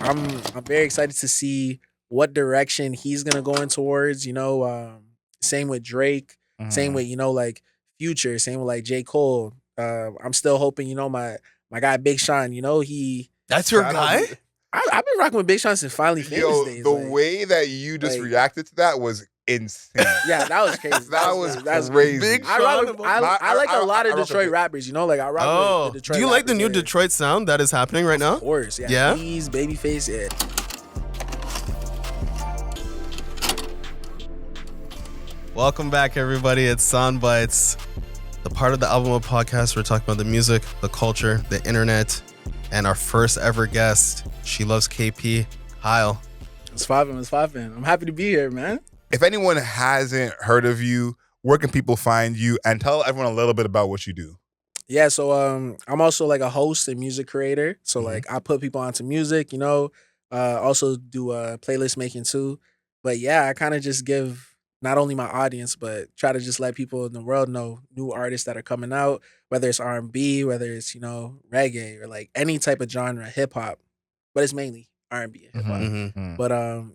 I'm very excited to see what direction he's gonna go in towards. Same with Drake. Same Mhm. with like Future. Same with like J Cole. I'm still hoping my guy Big Sean. That's your Shout out guy? to- I've been rocking with Big Sean since Finally Famous Yo, days. the Like, way that you just like- reacted to that was insane. yeah, that was crazy. That was that's crazy. Big I, Sean rock with, about- I like a lot of I rock with Detroit it. rappers. Like I rock with the Detroit. Do you like the rappers, new yeah. Detroit sound that is happening right now? Of course, yeah. Yeah? He's Babyface, yeah. Welcome back, everybody. It's Sound Bites, the part of the album of podcast where we're talking about the music, the culture, the internet, and our first ever guest, SheelovesKP, Kyle. It's popping. I'm happy to be here, man. If anyone hasn't heard of you, where can people find you? And tell everyone a little bit about what you do. Yeah, so I'm also like a host and music creator. So Mhm. like I put people onto music, also do playlist making too. But yeah, I kind of just give not only my audience, but try to just let people in the world know new artists that are coming out, whether it's R&B, whether it's, reggae or like any type of genre, hip hop. But it's mainly R&B and hip hop. Mhm. But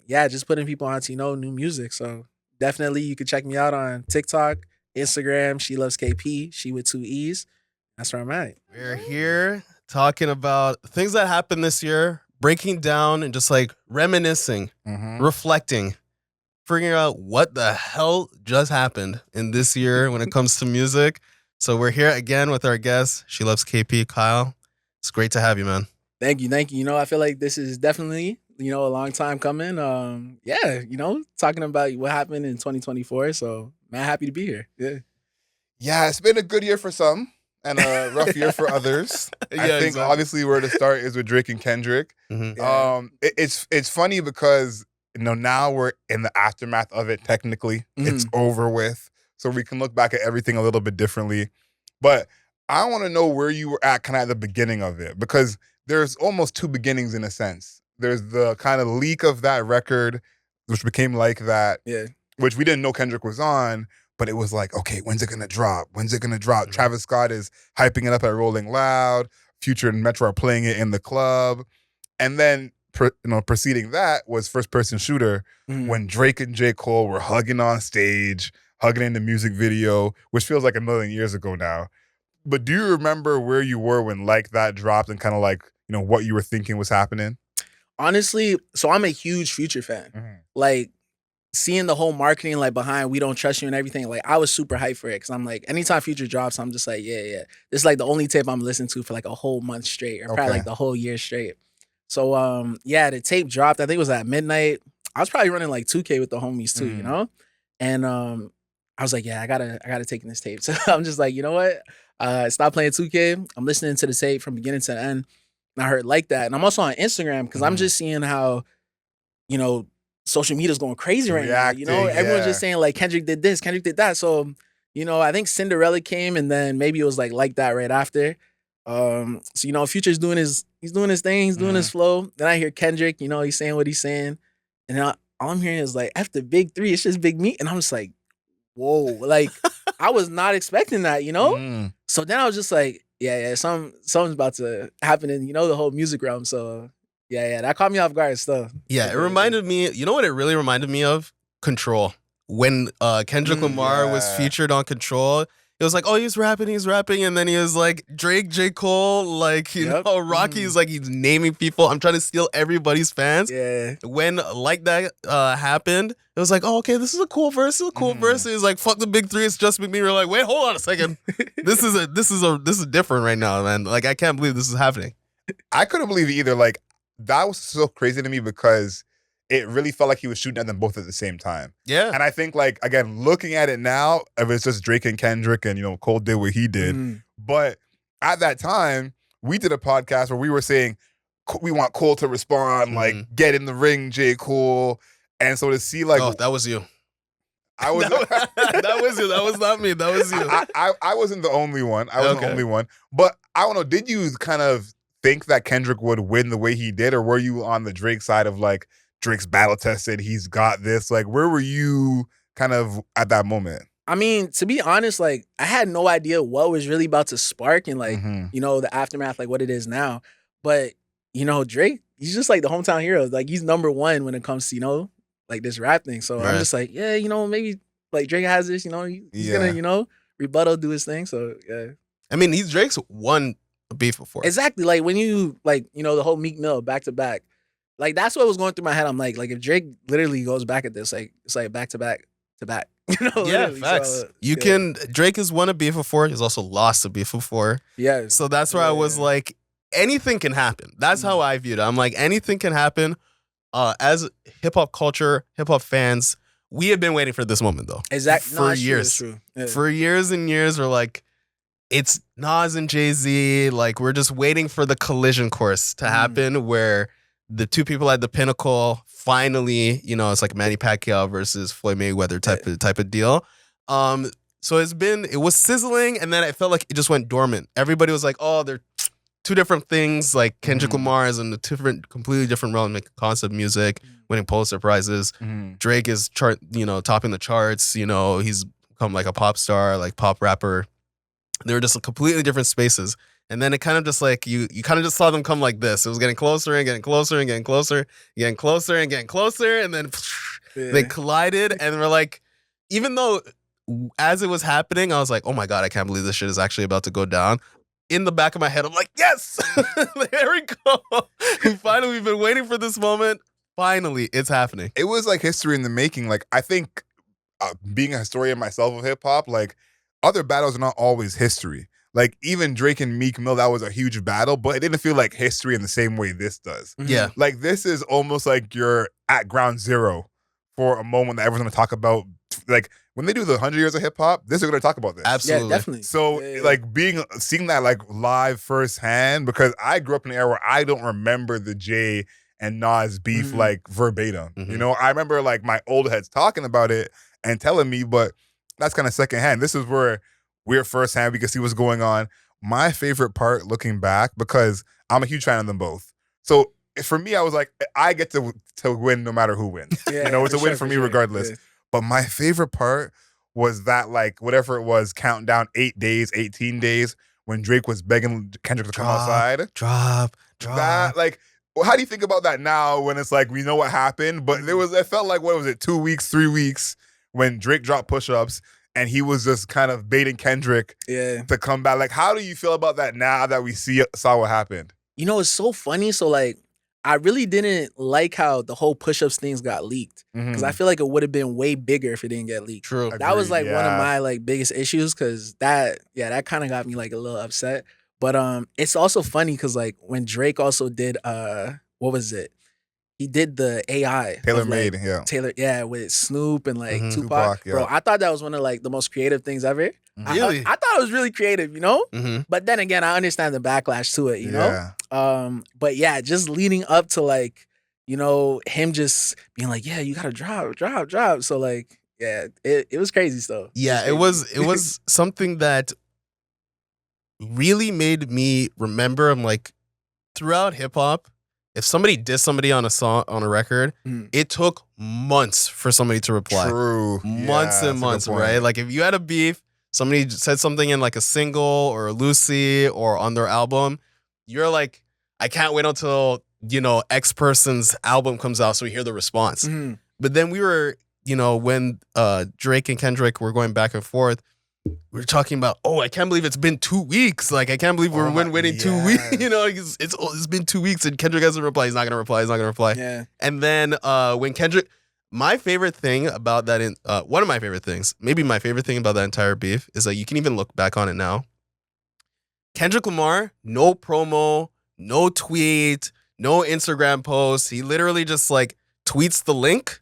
yeah, just putting people onto, new music. So definitely you can check me out on TikTok, Instagram, SheelovesKP, she with 2 E's. That's where I'm at. We're here talking about things that happened this year, breaking down and just like reminiscing, Mhm. reflecting, figuring out what the hell just happened in this year when it comes to music. So we're here again with our guest, SheelovesKP, Kyle. It's great to have you, man. Thank you. I feel like this is definitely, a long time coming. Talking about what happened in 2024. So man, happy to be here. Yeah. Yeah, it's been a good year for some and a rough year for others. I Yeah, think exactly. obviously where to start is with Drake and Kendrick. Mhm. Yeah. It's funny because now we're in the aftermath of it. Technically, it's over with, so we can look back at everything a little bit differently. But I want to know where you were at, kind of at the beginning of it, because there's almost two beginnings in a sense. There's the kind of leak of that record, which became like that, Yeah. which we didn't know Kendrick was on. But it was like, okay, when's it gonna drop? When's it gonna drop? Mhm. Travis Scott is hyping it up at Rolling Loud. Future and Metro are playing it in the club. And then, preceding that was First Person Shooter, Mhm. when Drake and J. Cole were hugging on stage, hugging in the music video, which feels like a million years ago now. But do you remember where you were when Like That dropped and kind of like, what you were thinking was happening? Honestly, so I'm a huge Future fan. Like seeing the whole marketing like behind We Don't Trust You and everything, like I was super hyped for it because I'm like, anytime Future drops, I'm just like, yeah. This is like the only tape I'm listening to for like a whole month straight or probably Okay. like the whole year straight. So yeah, the tape dropped. I think it was at midnight. I was probably running like 2K with the homies too, And I was like, yeah, I gotta take in this tape. So I'm just like, you know what? Stop playing 2K. I'm listening to the tape from beginning to end. And I heard Like That. And I'm also on Instagram because I'm just seeing how, social media's going crazy right Reacting, now. Everyone's yeah. just saying like Kendrick did this, Kendrick did that. So, I think Cinderella came and then maybe it was like that right after. So, Future's doing his thing, he's doing his flow. Then I hear Kendrick, he's saying what he's saying. And then all I'm hearing is like after Big 3, it's just Big Me. And I'm just like, whoa, like I was not expecting that, Mm. So then I was just like, yeah, something's about to happen in, the whole music realm. So yeah, that caught me off guard and stuff. Yeah, it reminded me, you know what it really reminded me of? Control. When Kendrick Lamar was Yeah. featured on Control, it was like, oh, he's rapping, and then he was like, Drake, J. Cole, like, Yep. Rocky's like, he's naming people. I'm trying to steal everybody's fans. Yeah. When Like That happened, it was like, oh, okay, this is a cool verse. He's like, fuck the Big 3, it's just me. We're like, wait, hold on a second. This is different right now, man. Like, I can't believe this is happening. I couldn't believe it either. Like, that was so crazy to me because it really felt like he was shooting at them both at the same time. Yeah. And I think, like, again, looking at it now, if it's just Drake and Kendrick and, Cole did what he did. But at that time, we did a podcast where we were saying, we want Cole to respond, like, get in the ring, J. Cole. And so to see, like... Oh, that was you. I was... that was you. That was not me. That was you. I wasn't the only one. I wasn't the only one. But I don't know, did you kind of think that Kendrick would win the way he did? Or were you on the Drake side of, like, Drake's battle tested, he's got this? Like, where were you kind of at that moment? I mean, to be honest, like, I had no idea what was really about to spark and, like, the aftermath, like, what it is now. But, Drake, he's just like the hometown hero. Like he's #1 when it comes to, you know, like this rap thing. So I'm Right. just like, yeah, you know, maybe like Drake has this, you know, he's gonna, you know, rebuttal, do his thing. So yeah. I mean, Drake's won a beef before. Exactly. Like when you like, you know, the whole Meek Mill back to back. Like that's what was going through my head. I'm like if Drake literally goes back at this, like it's like back to back to back. You know, Yeah, literally. facts. So, Drake has won a beef before. He's also lost a beef before. Yeah. So that's where I was like, anything can happen. That's how I viewed it. I'm like, anything can happen. As hip hop culture, hip hop fans, we have been waiting for this moment though. Exactly. For years. True. Yeah. For years and years, we're like, it's Nas and Jay-Z. Like, we're just waiting for the collision course to happen where the two people at the pinnacle finally, you know, it's like Manny Pacquiao versus Floyd Mayweather type of deal. So it was sizzling, and then it felt like it just went dormant. Everybody was like, oh, they're two different things. Like Kendrick Lamar is in a completely different realm, making concept music, winning Pulitzer Prizes. Drake is topping the charts. You know, he's become like a pop star, like pop rapper. They were just completely different spaces. And then it kind of just like, you kind of just saw them come like this. It was getting closer and getting closer and getting closer, getting closer and getting closer. And then they collided. And we're like, even though as it was happening, I was like, oh my God, I can't believe this shit is actually about to go down. In the back of my head, I'm like, yes, there we go. We've been waiting for this moment. Finally, it's happening. It was like history in the making. Like, I think being a historian myself of hip hop, like other battles are not always history. Like even Drake and Meek Mill, that was a huge battle, but it didn't feel like history in the same way this does. Yeah. Like this is almost like you're at ground zero for a moment that everyone's gonna talk about. Like when they do the 100 years of hip hop, they're gonna talk about this. Absolutely. Yeah, definitely. So like seeing that like live firsthand, because I grew up in an era where I don't remember the Jay and Nas beef like verbatim. You know, I remember like my old heads talking about it and telling me, but that's kind of secondhand. This is where we're firsthand. We can see what's going on. My favorite part looking back, because I'm a huge fan of them both. So for me, I was like, I get to win no matter who wins. Yeah, you know, it's a win for for me sure. regardless. Yeah. But my favorite part was that like whatever it was, countdown 8 days, 18 days, when Drake was begging Kendrick to come outside. Drop. That like, how do you think about that now when it's like we know what happened, but it felt like, what was it, 2 weeks, 3 weeks when Drake dropped push-ups and he was just kind of baiting Kendrick to come back. Like, how do you feel about that now that we saw what happened? You know, it's so funny. So like, I really didn't like how the whole push-ups things got leaked, because I feel like it would have been way bigger if it didn't get leaked. True. That was like one of my like biggest issues, because that kind of got me like a little upset. But it's also funny because like when Drake also did what was it? He did the AI Tailor-made, with Snoop and like Tupac. Tupac, Bro, I thought that was one of like the most creative things ever. Really? I thought it was really creative, you know? But then again, I understand the backlash to it, you know? But yeah, just leading up to like, you know, him just being like, yeah, you gotta drop. So like, yeah, it was crazy stuff. Yeah, it was something that really made me remember. I'm like, throughout hip hop, if somebody dissed somebody on a song, on a record, it took months for somebody to reply. True. Months and months, right? Like if you had a beef, somebody said something in like a single or a Lucy or on their album, you're like, I can't wait until, you know, X person's album comes out so we hear the response. But then we were, you know, when Drake and Kendrick were going back and forth, we were talking about, oh, I can't believe it's been 2 weeks. Like, I can't believe we're waiting 2 weeks. You know, like it's been 2 weeks and Kendrick hasn't replied. He's not going to reply. Yeah. And then when Kendrick, my favorite thing about that, one of my favorite things, maybe my favorite thing about that entire beef is that you can even look back on it now. Kendrick Lamar, no promo, no tweet, no Instagram post. He literally just like tweets the link.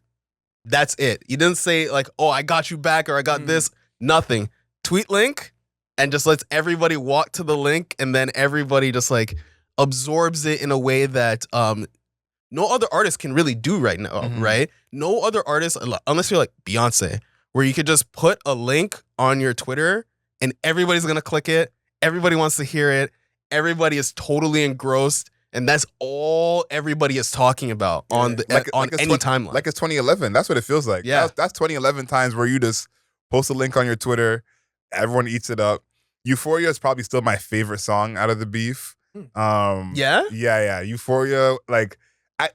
That's it. He didn't say like, oh, I got you back or I got this. Nothing. Tweet link and just lets everybody walk to the link, and then everybody just like absorbs it in a way that no other artist can really do right now, right? No other artist, unless you're like Beyonce, where you could just put a link on your Twitter and everybody's gonna click it. Everybody wants to hear it. Everybody is totally engrossed, and that's all everybody is talking about on any timeline. Like it's 2011. That's what it feels like. Yeah, that's 2011 times where you just post a link on your Twitter. Everyone eats it up. Euphoria is probably still my favorite song out of the beef. Yeah? Yeah. Euphoria, like,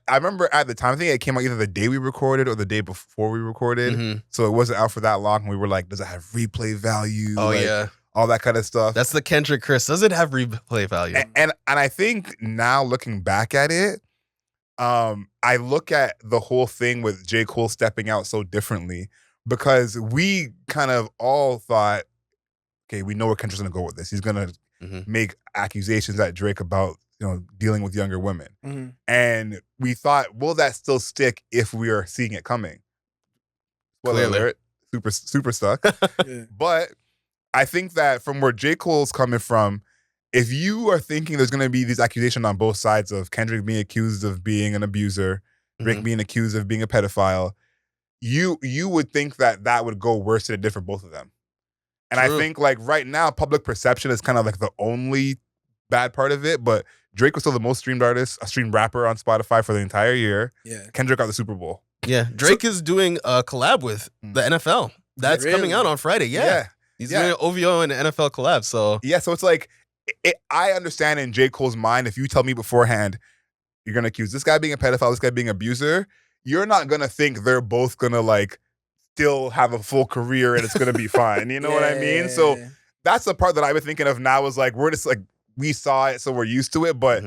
I remember at the time, I think it came out either the day we recorded or the day before we recorded. Mhm. So it wasn't out for that long. And we were like, does it have replay value? Oh, Like, yeah. all that kind of stuff. That's the Kendrick Chris. Does it have replay value? And I think now looking back at it, I look at the whole thing with J. Cole stepping out so differently because we kind of all thought, okay, we know where Kendrick's gonna go with this. He's gonna make accusations at Drake about, you know, dealing with younger women. Mm-hmm. And we thought, will that still stick if we are seeing it coming? Spoiler Clearly. alert, super stuck. Yeah. But I think that from where J. Cole's coming from, if you are thinking there's going to be these accusations on both sides of Kendrick being accused of being an abuser, Drake being accused of being a pedophile, you would think that would go worse than it did for both of them. And True. I think like right now, public perception is kind of like the only bad part of it. But Drake was still the most streamed artist, a streamed rapper on Spotify for the entire year. Yeah. Kendrick got the Super Bowl. Yeah. Drake is doing a collab with the NFL. That's coming Really? out on Friday. Yeah. He's doing an OVO and an NFL collab. So So it's like, I understand in J. Cole's mind, if you tell me beforehand, you're going to accuse this guy being a pedophile, this guy being an abuser, you're not going to think they're both going to like still have a full career and it's going to be fine. You know what I mean? So that's the part that I've been thinking of now is like, we're just like, we saw it, so we're used to it. But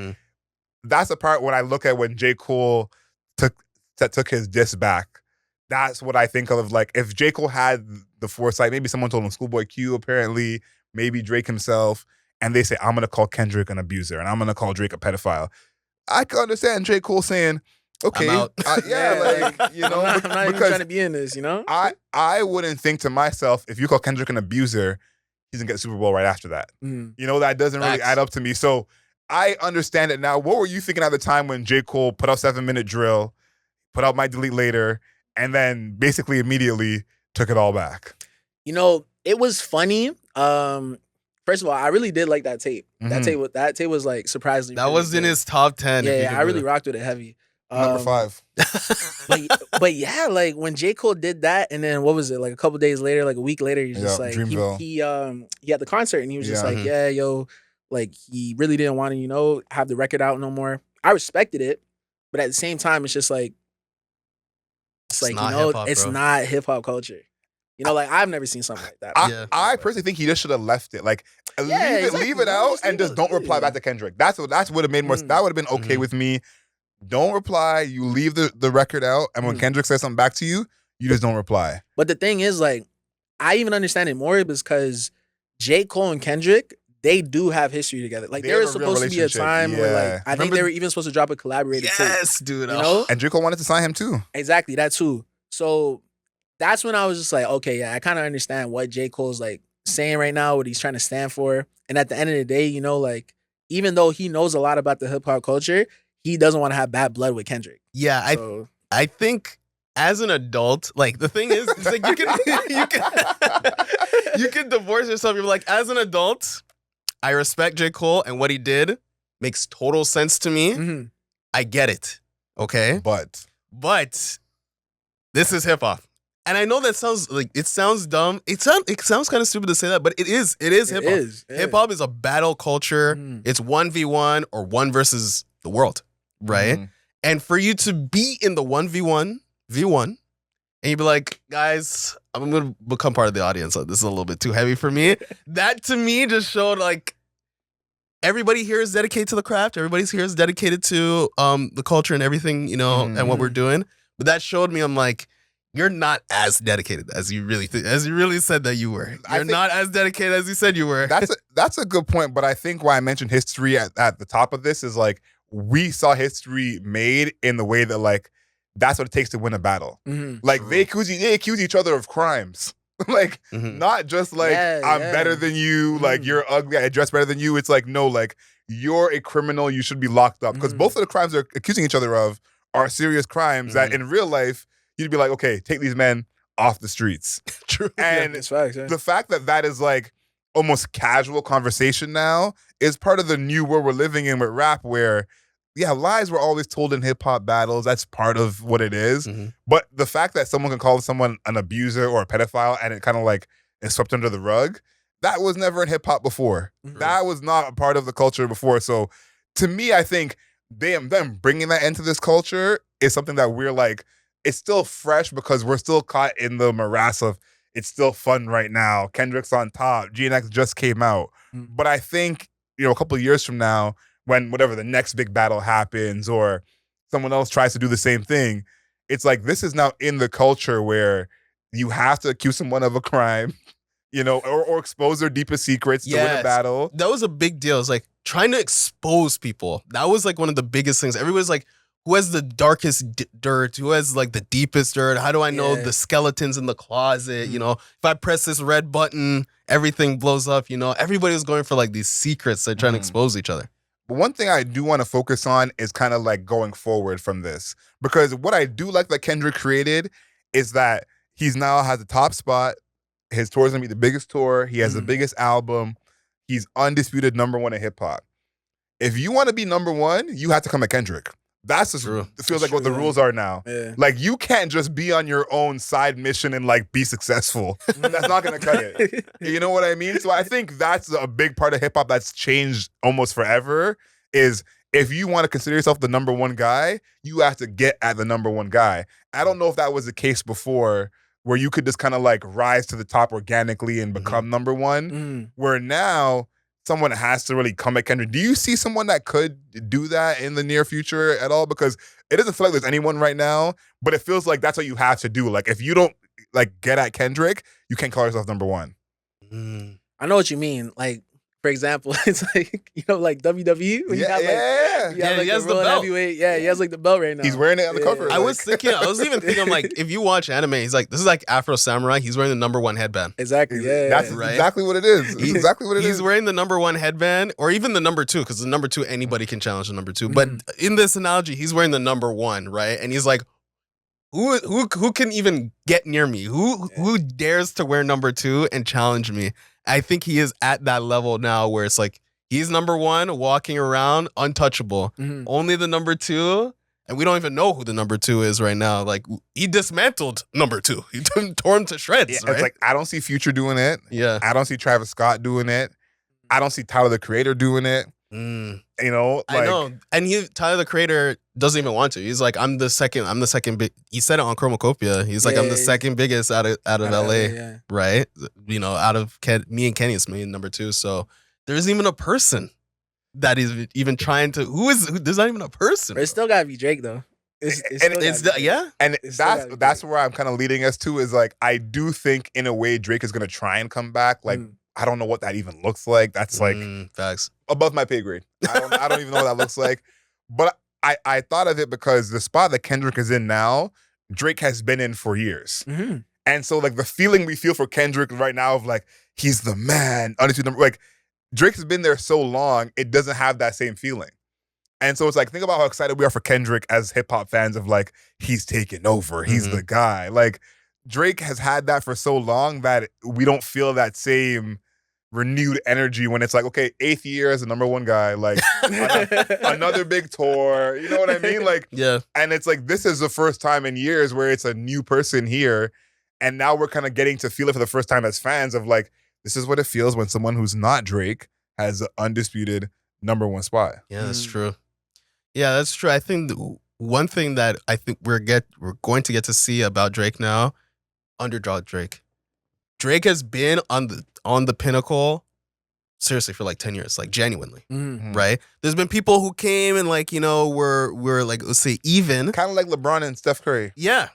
that's the part when I look at when J. Cole took his diss back. That's what I think of, like, if J. Cole had the foresight, maybe someone told him, Schoolboy Q apparently, maybe Drake himself, and they say, I'm going to call Kendrick an abuser and I'm going to call Drake a pedophile. I can understand J. Cole saying, okay, I'm out. like, you know, I'm not even trying to be in this, you know? I wouldn't think to myself, if you call Kendrick an abuser, he's going to get the Super Bowl right after that. You know, that doesn't really add up to me. So I understand it now. What were you thinking at the time when J. Cole put out 7 Minute Drill, put out My Delete Later, and then basically immediately took it all back? You know, it was funny. First of all, I really did like that tape. That tape was like surprisingly. that was in his top 10. Yeah, I really rocked with it heavy. Number 5. but yeah, like when J. Cole did that, and then what was it? Like a couple days later, like a week later, he's just like he had the concert, and he was just like, yeah, yo, like he really didn't want to, you know, have the record out no more. I respected it, but at the same time, it's just like it's like, you know, it's not hip hop culture. You know, like I've never seen something like that. I personally think he just should have left it. Like leave it out and just don't reply back to Kendrick. That's would have made more. That would have been okay with me. Don't reply. You leave the record out, and when Kendrick says something back to you, you just don't reply. But the thing is, like, I even understand it more because J. Cole and Kendrick, they do have history together. Like there was supposed to be a time where, like, I think they were even supposed to drop a collaborated tape. Yes, dude. You know? And J. Cole wanted to sign him too. Exactly, that too. So that's when I was just like, okay, yeah, I kind of understand what J. Cole's like saying right now, what he's trying to stand for. And at the end of the day, you know, like, even though he knows a lot about the hip hop culture, he doesn't want to have bad blood with Kendrick. Yeah, so, I think as an adult, like the thing is, it's like you can divorce yourself. You're like, as an adult, I respect J. Cole and what he did makes total sense to me. I get it. Okay. But this is hip hop. And I know that sounds like it sounds dumb. It sounds kind of stupid to say that, but it is hip hop. Hip hop is a battle culture. It's 1v1 or one versus the world, right? And for you to be in the 1v1, and you'd be like, guys, I'm gonna become part of the audience. This is a little bit too heavy for me. That to me just showed like everybody here is dedicated to the craft. Everybody here is dedicated to the culture and everything, you know, and what we're doing. But that showed me, I'm like, you're not as dedicated as you really said that you were. You're not as dedicated as you said you were. That's a good point. But I think why I mentioned history at the top of this is like we saw history made in the way that like that's what it takes to win a battle. Like they accuse each other of crimes. Like not just like I'm better than you, like you're ugly, I dress better than you. It's like no, like you're a criminal, you should be locked up. Because both of the crimes they're accusing each other of are serious crimes that in real life you'd be like, okay, take these men off the streets. True. And the fact that is like almost casual conversation now is part of the new world we're living in with rap where, yeah, lies were always told in hip hop battles. That's part of what it is. But the fact that someone can call someone an abuser or a pedophile and it kind of like is swept under the rug, that was never in hip hop before. That was not a part of the culture before. So to me, I think them bringing that into this culture is something that we're like, it's still fresh because we're still caught in the morass of it's still fun right now. Kendrick's on top. GNX just came out. But I think, a couple of years from now, when whatever the next big battle happens or someone else tries to do the same thing, it's like this is now in the culture where you have to accuse someone of a crime, or expose their deepest secrets to win a battle. That was a big deal. It's like trying to expose people. That was like one of the biggest things. Everybody's like, who has the darkest dirt? Who has like the deepest dirt? How do I know the skeletons in the closet? If I press this red button, everything blows up. Everybody was going for like these secrets. They're trying to expose each other. But one thing I do want to focus on is kind of like going forward from this. Because what I do like that Kendrick created is that he's now has the top spot. His tour is going to be the biggest tour. He has the biggest album. He's undisputed number one in hip hop. If you want to be number one, you have to come at Kendrick. That's just, it feels like what the rules are now. Yeah. Like, you can't just be on your own side mission and like be successful. That's not going to cut it. You know what I mean? So I think that's a big part of hip hop that's changed almost forever is if you want to consider yourself the number one guy, you have to get at the number one guy. I don't know if that was the case before where you could just kind of like rise to the top organically and become number one, where now someone has to really come at Kendrick. Do you see someone that could do that in the near future at all? Because it doesn't feel like there's anyone right now, but it feels like that's what you have to do. Like if you don't like get at Kendrick, you can't call yourself number one. I know what you mean. Like, for example, it's like, like WWE. When he has the belt. Heavyweight. Yeah, he has like the belt right now. He's wearing it on the cover. I was even thinking, I'm like, if you watch anime, he's like, this is like Afro Samurai. He's wearing the number one headband. Exactly. Yeah. That's exactly what it is. It's exactly what it is. He's wearing the number one headband, or even the number two, because the number two, anybody can challenge the number two. But in this analogy, he's wearing the number one, right? And he's like, who can even get near me? Who dares to wear number two and challenge me? I think he is at that level now where it's like he's number one, walking around, untouchable. Only the number two, and we don't even know who the number two is right now. Like, he dismantled number two. He tore him to shreds. Yeah, right? It's like, I don't see Future doing it. Yeah. I don't see Travis Scott doing it. I don't see Tyler, the Creator, doing it. I know. And Tyler, the Creator, doesn't even want to. He's like, I'm the second big. He said it on Chromacopia. He's like, I'm the second biggest out of LA, right? Out of me and Kenny is me number two. So there's even a person that is even trying to. There's not even a person. But it's still gotta be Drake though. And that's where I'm kind of leading us to is like, I do think in a way Drake is gonna try and come back. Like, I don't know what that even looks like. That's like facts above my pay grade. I don't even know what that looks like. But I thought of it because the spot that Kendrick is in now, Drake has been in for years. And so like the feeling we feel for Kendrick right now of like, he's the man, like Drake has been there so long, it doesn't have that same feeling. And so it's like, think about how excited we are for Kendrick as hip hop fans of like, he's taking over, he's the guy. Like Drake has had that for so long that we don't feel that same renewed energy when it's like, okay, 8th year as the number one guy, like another big tour, you know what I mean? Like, yeah. And it's like, this is the first time in years where it's a new person here. And now we're kind of getting to feel it for the first time as fans of like, this is what it feels when someone who's not Drake has an undisputed number one spot. Yeah, that's true. Yeah, that's true. I think one thing that I think we're going to get to see about Drake now, underdog Drake. Drake has been on the pinnacle seriously for like 10 years, like genuinely, right? There's been people who came and like, were like, let's say even. Kind of like LeBron and Steph Curry. Yeah,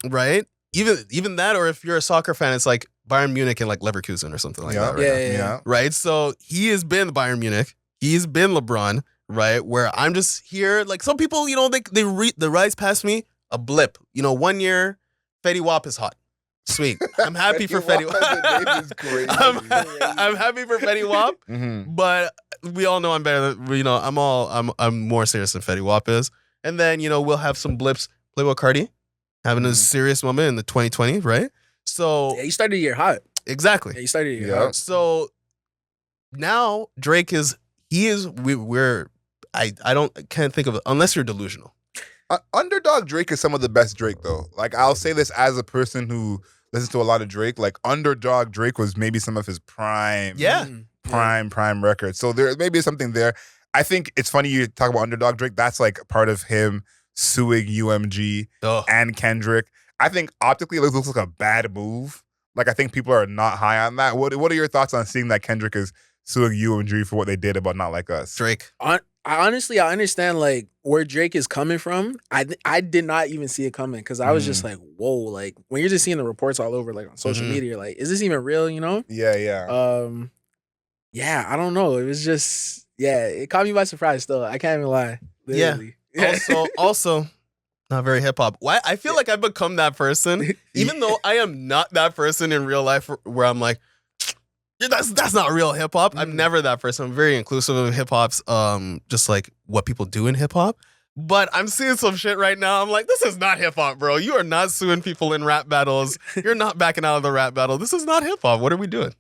right? Even that, or if you're a soccer fan, it's like Bayern Munich and like Leverkusen or something like that. Right? Yeah. Right? So he has been Bayern Munich. He's been LeBron, right? Where I'm just here, like some people, they rise past me, a blip. 1 year, Fetty Wap is hot. Sweet. I'm happy for Fetty Wap. I'm happy for Fetty Wap, but we all know I'm better than, I'm more serious than Fetty Wap is. And then, we'll have some blips. Playboy Cardi having a serious moment in the 2020, right? So yeah, you started the year hot. Exactly. Yeah, you started the year hot. So now Drake can't think of it unless you're delusional. Underdog Drake is some of the best Drake though. Like I'll say this as a person who listens to a lot of Drake. Like Underdog Drake was maybe some of his prime records. So there maybe something there. I think it's funny you talk about underdog Drake. That's like part of him suing UMG and Kendrick. I think optically it looks like a bad move. Like, I think people are not high on that. What are your thoughts on seeing that Kendrick is suing UMG for what they did about Not Like Us? Drake. I understand like where Drake is coming from. I did not even see it coming because I was just like, whoa, like when you're just seeing the reports all over like on social media, like, is this even real, you know? Yeah. Yeah, I don't know. It was just, it caught me by surprise still. I can't even lie. Literally. Yeah. Also, not very hip hop. Why? I feel like I've become that person, even though I am not that person in real life where I'm like, that's not real hip hop. I'm never that person. I'm very inclusive of hip hop's just like what people do in hip hop. But I'm seeing some shit right now. I'm like, this is not hip hop, bro. You are not suing people in rap battles. You're not backing out of the rap battle. This is not hip hop. What are we doing?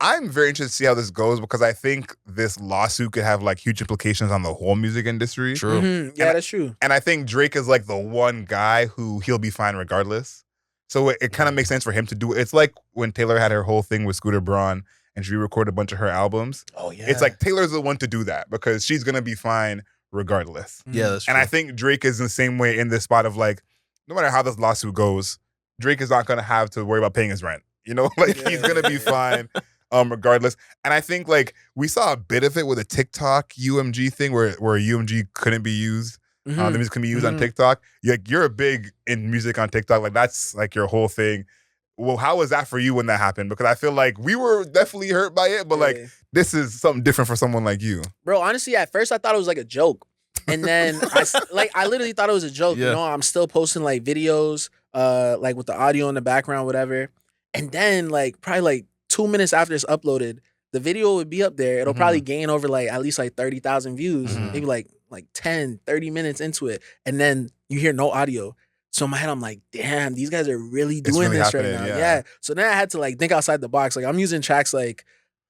I'm very interested to see how this goes because I think this lawsuit could have like huge implications on the whole music industry. True. Mm-hmm. Yeah, that's true. And I think Drake is like the one guy who he'll be fine regardless. So it kind of makes sense for him to do it. It's like when Taylor had her whole thing with Scooter Braun and she recorded a bunch of her albums. Oh, yeah. It's like Taylor's the one to do that because she's going to be fine regardless. Yeah, that's true. And I think Drake is in the same way in this spot of like, no matter how this lawsuit goes, Drake is not going to have to worry about paying his rent. You know, like he's going to be fine regardless. And I think like we saw a bit of it with a TikTok UMG thing where UMG couldn't be used. The music can be used on TikTok. You're big in music on TikTok. Like that's like your whole thing. Well, how was that for you when that happened? Because I feel like we were definitely hurt by it, but like this is something different for someone like you. Bro, honestly, at first I thought it was like a joke. And then I literally thought it was a joke. You know, I'm still posting like videos, like with the audio in the background, whatever. And then like probably like 2 minutes after it's uploaded, the video would be up there. It'll probably gain over like at least like 30,000 views, maybe like 10, 30 minutes into it. And then you hear no audio. So in my head, I'm like, damn, these guys are really doing this right now. Yeah. So then I had to like think outside the box. Like I'm using tracks like,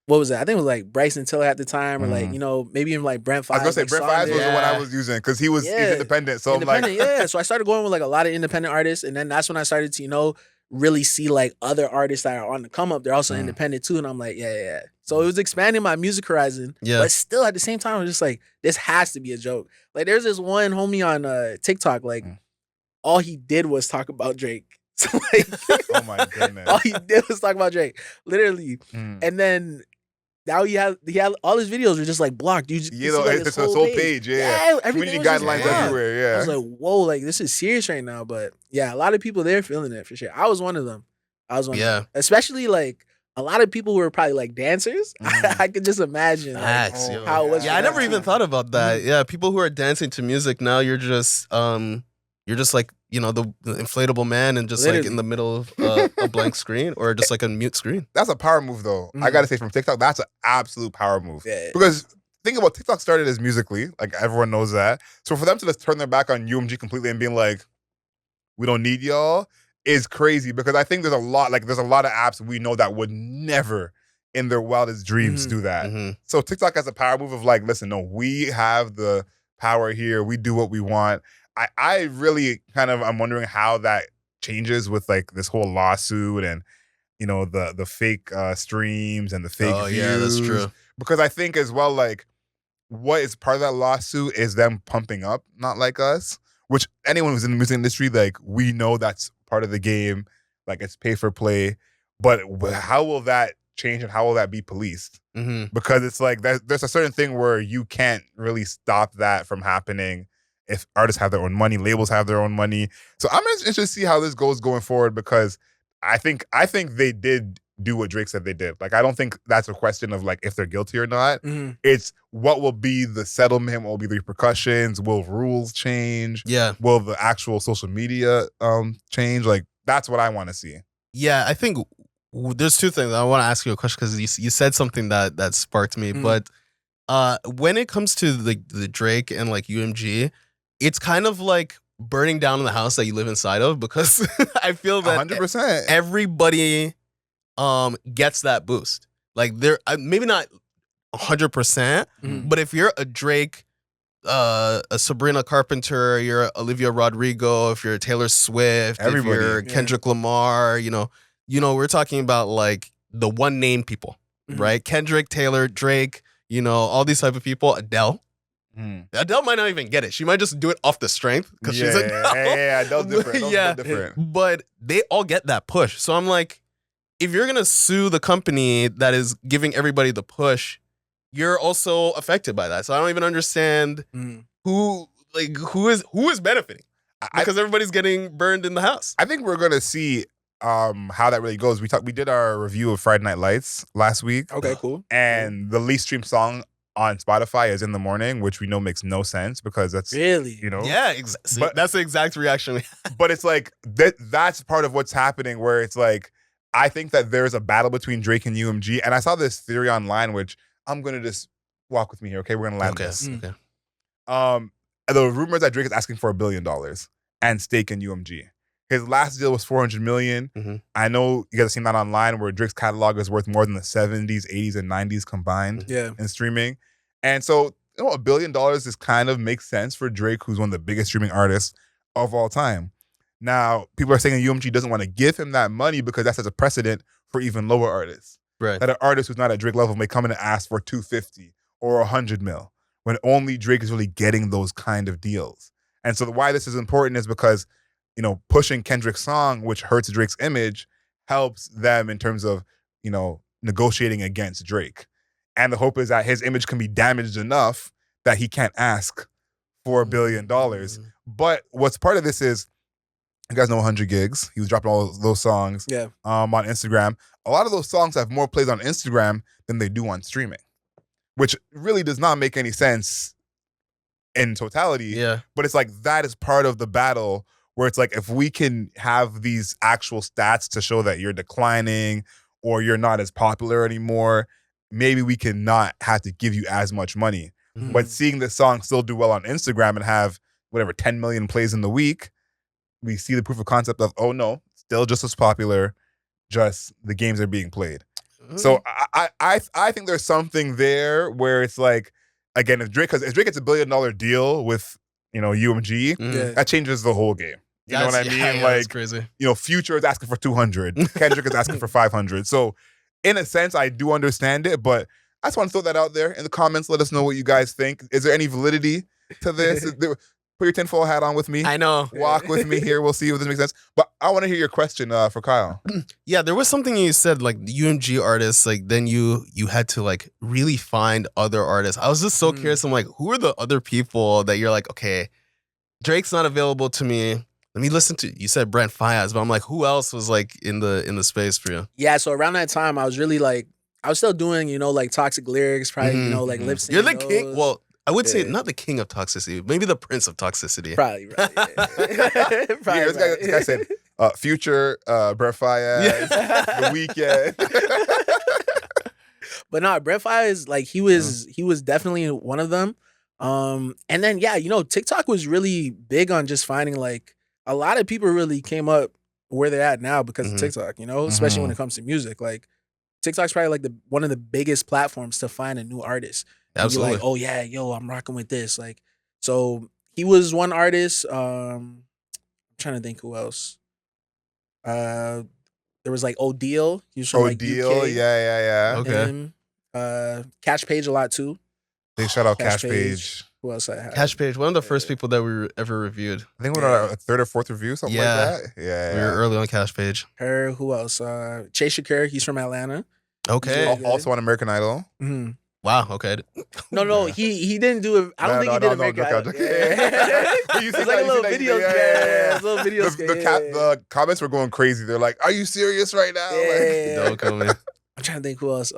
what was that? I think it was like Bryson Tiller at the time, or like, you know, maybe even like Brent Fives. I was gonna say Brent Fives was the one I was using because he's independent. So I'm like, So I started going with like a lot of independent artists, and then that's when I started to, you know, really see like other artists that are on the come up. They're also independent too, and I'm like, yeah. So it was expanding my music horizon, but still at the same time, I was just like, this has to be a joke. Like there's this one homie on TikTok, like all he did was talk about Drake. So like, oh my goodness, all he did was talk about Drake, literally, and then. Now he had all his videos were just like blocked. It's a whole page. Community guidelines everywhere. Yeah, I was like, whoa, like this is serious right now. But yeah, a lot of people they're feeling it for sure. I was one of them. Especially like a lot of people who were probably like dancers. I could just imagine like, how it was. Yeah, I never even thought about that. Yeah, people who are dancing to music now, you're just like, you know, the inflatable man and just like in the middle of a blank screen or just like a mute screen. That's a power move though. I gotta say from TikTok, that's an absolute power move. Because think about TikTok started as Musically, like everyone knows that. So for them to just turn their back on UMG completely and being like, we don't need y'all is crazy because I think there's a lot of apps we know that would never in their wildest dreams do that. So TikTok has a power move of like, listen, no, we have the power here. We do what we want. I really I'm wondering how that changes with like this whole lawsuit and, you know, the fake streams and the fake views. Yeah, that's true. Because I think as well, like what is part of that lawsuit is them pumping up Not Like Us, which anyone who's in the music industry, like we know that's part of the game. Like it's pay for play. But how will that change and how will that be policed? Because it's like there's a certain thing where you can't really stop that from happening. If artists have their own money, labels have their own money. So I'm interested to see how this goes going forward because I think they did do what Drake said they did. Like, I don't think that's a question of like if they're guilty or not. It's what will be the settlement, what will be the repercussions, will rules change? Yeah. Will the actual social media change? Like, that's what I want to see. Yeah, I think there's two things. I want to ask you a question because you said something that sparked me. But when it comes to the Drake and like UMG, it's kind of like burning down in the house that you live inside of because I feel that 100%. Everybody gets that boost. Like they're maybe not 100%, but if you're a Drake, a Sabrina Carpenter, you're Olivia Rodrigo, if you're Taylor Swift, if you're Kendrick Lamar, you know, we're talking about like the one name people, right? Kendrick, Taylor, Drake, you know, all these type of people. Adele. Mm. Adele might not even get it. She might just do it off the strength because she's Adele. Yeah, Adele's different. Adele's Yeah. different. But they all get that push. So I'm like, if you're gonna sue the company that is giving everybody the push, you're also affected by that. So I don't even understand who is benefiting because everybody's getting burned in the house. I think we're gonna see how that really goes. We did our review of Friday Night Lights last week. Okay, cool. And the least streamed song on Spotify is In the Morning, which we know makes no sense because that's really, you know, Yeah, but that's the exact reaction we had. But it's like that's part of what's happening where it's like I think that there's a battle between Drake and UMG, and I saw this theory online, which I'm gonna just walk with me here. Okay, we're gonna land this. Okay. The rumors that Drake is asking for $1 billion and stake in UMG. His last deal was $400 million. Mm-hmm. I know you guys have seen that online where Drake's catalog is worth more than the 70s, 80s, and 90s combined in streaming. And so, you know, $1 billion is kind of makes sense for Drake, who's one of the biggest streaming artists of all time. Now, people are saying UMG doesn't want to give him that money because that sets a precedent for even lower artists. Right. That an artist who's not at Drake level may come in and ask for 250 or 100 mil when only Drake is really getting those kind of deals. And so why this is important is because, you know, pushing Kendrick's song, which hurts Drake's image, helps them in terms of, you know, negotiating against Drake. And the hope is that his image can be damaged enough that he can't ask for $1 billion. But what's part of this is, you guys know 100 Gigs. He was dropping all those songs on Instagram. A lot of those songs have more plays on Instagram than they do on streaming, which really does not make any sense in totality. Yeah. But it's like that is part of the battle where it's like if we can have these actual stats to show that you're declining or you're not as popular anymore, maybe we can not have to give you as much money. Mm-hmm. But seeing this song still do well on Instagram and have whatever 10 million plays in the week, we see the proof of concept of, oh no, still just as popular, just the games are being played. So I think there's something there where it's like, again, if Drake gets $1 billion deal with, you know, UMG, that changes the whole game. You know what I mean? Yeah, like, that's crazy. You know, Future is asking for 200. Kendrick is asking for 500. So in a sense, I do understand it, but I just want to throw that out there in the comments. Let us know what you guys think. Is there any validity to this? Put your tinfoil hat on with me. I know. Walk with me here. We'll see if this makes sense. But I want to hear your question for Kyle. Yeah, there was something you said, like the UMG artists, like then you had to like really find other artists. I was just so curious. I'm like, who are the other people that you're like, okay, Drake's not available to me. Let me listen to, you said Brent Faiyaz, but I'm like, who else was like in the space for you? Yeah, so around that time, I was really like, I was still doing, you know, like toxic lyrics, probably, you know, like lip syncing. You're the king. Well, I would say not the king of toxicity, maybe the prince of toxicity. Probably, right. Yeah. Probably, This guy said Future, Brent Faiyaz, The Weeknd. But no, Brent Faiyaz, like he was definitely one of them. And then yeah, you know, TikTok was really big on just finding like a lot of people really came up where they're at now because of TikTok, you know, especially when it comes to music. Like TikTok's probably like one of the biggest platforms to find a new artist. Absolutely. Like, oh yeah, yo, I'm rocking with this. Like, so he was one artist. I'm trying to think who else. There was like O'Deal. He was from like O'Deal, UK. yeah. Okay. Cash Page a lot too. Big shout out Cash Page. Who else I had? Cash Page, one of the first people that we ever reviewed. I think we're on our third or fourth review, something like that. Yeah. We were early on Cash Page. Her, who else? Chase Shakur, he's from Atlanta. Okay. Also on American Idol. Mm-hmm. Wow, okay. No, he didn't do it. I don't think he did American Idol. It's like a little video game. Little video game. The comments were going crazy. They're like, "Are you serious right now?" Yeah. Don't come in. I'm trying to think who else.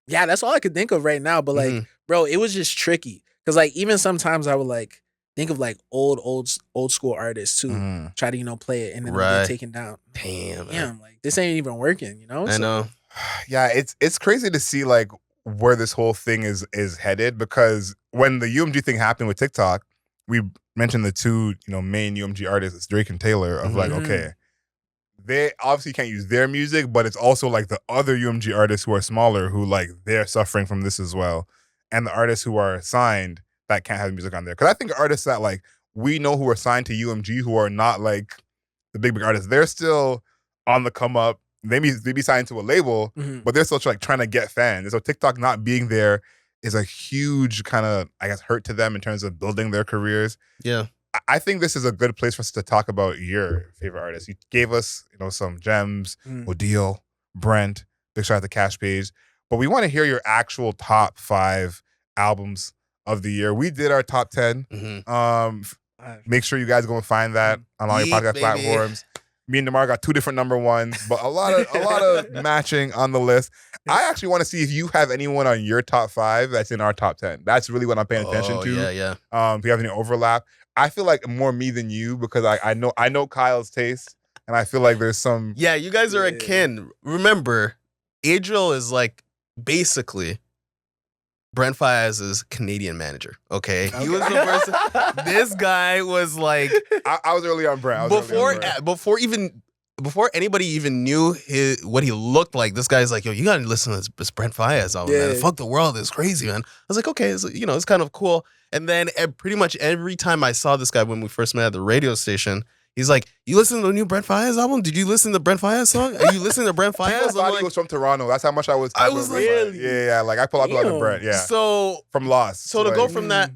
Yeah, that's all I could think of right now. But like, bro, it was just tricky because like even sometimes I would like think of like old school artists too. Try to, you know, play it and then get taken down. Damn, like this ain't even working. You know? I know. Yeah, it's crazy to see like where this whole thing is headed, because when the UMG thing happened with TikTok, we mentioned the two, you know, main UMG artists, Drake and Taylor, of like, okay, they obviously can't use their music, but it's also like the other UMG artists who are smaller who like they're suffering from this as well, and the artists who are signed that can't have music on there. Because I think artists that like we know who are signed to UMG who are not like the big artists, they're still on the come up. They be signed to a label, but they're still like trying to get fans. And so TikTok not being there is a huge kind of, I guess, hurt to them in terms of building their careers. Yeah. I think this is a good place for us to talk about your favorite artists. You gave us, some gems, Odile, Brent, big shout out to Cash Page. But we want to hear your actual top 5 albums of the year. We did our top 10. Make sure you guys go and find that on all your podcast platforms. Me and Demar got 2 different number ones, but a lot of matching on the list. I actually want to see if you have anyone on your top 5 that's in our top 10. That's really what I'm paying attention to. Yeah. If you have any overlap, I feel like more me than you because I know Kyle's taste, and I feel like there's some. Yeah, you guys are akin. Remember, Adriel is like basically Brent Faiyaz's Canadian manager. Okay, he was the first. This guy was like, I was early on Brent. Before anybody even knew what he looked like, this guy's like, yo, you gotta listen to this Brent Faiyaz album, man. Fuck the world, it's crazy, man. I was like, okay, it's kind of cool. And then pretty much every time I saw this guy when we first met at the radio station, he's like, you listen to the new Brent Faiyaz album? Did you listen to Brent Faiyaz song? Are you listening to Brent Faiyaz? I thought he was from Toronto. That's how much I was. Really? Yeah. Like I pull up on Brent. Yeah. So from Lost. So to go from that,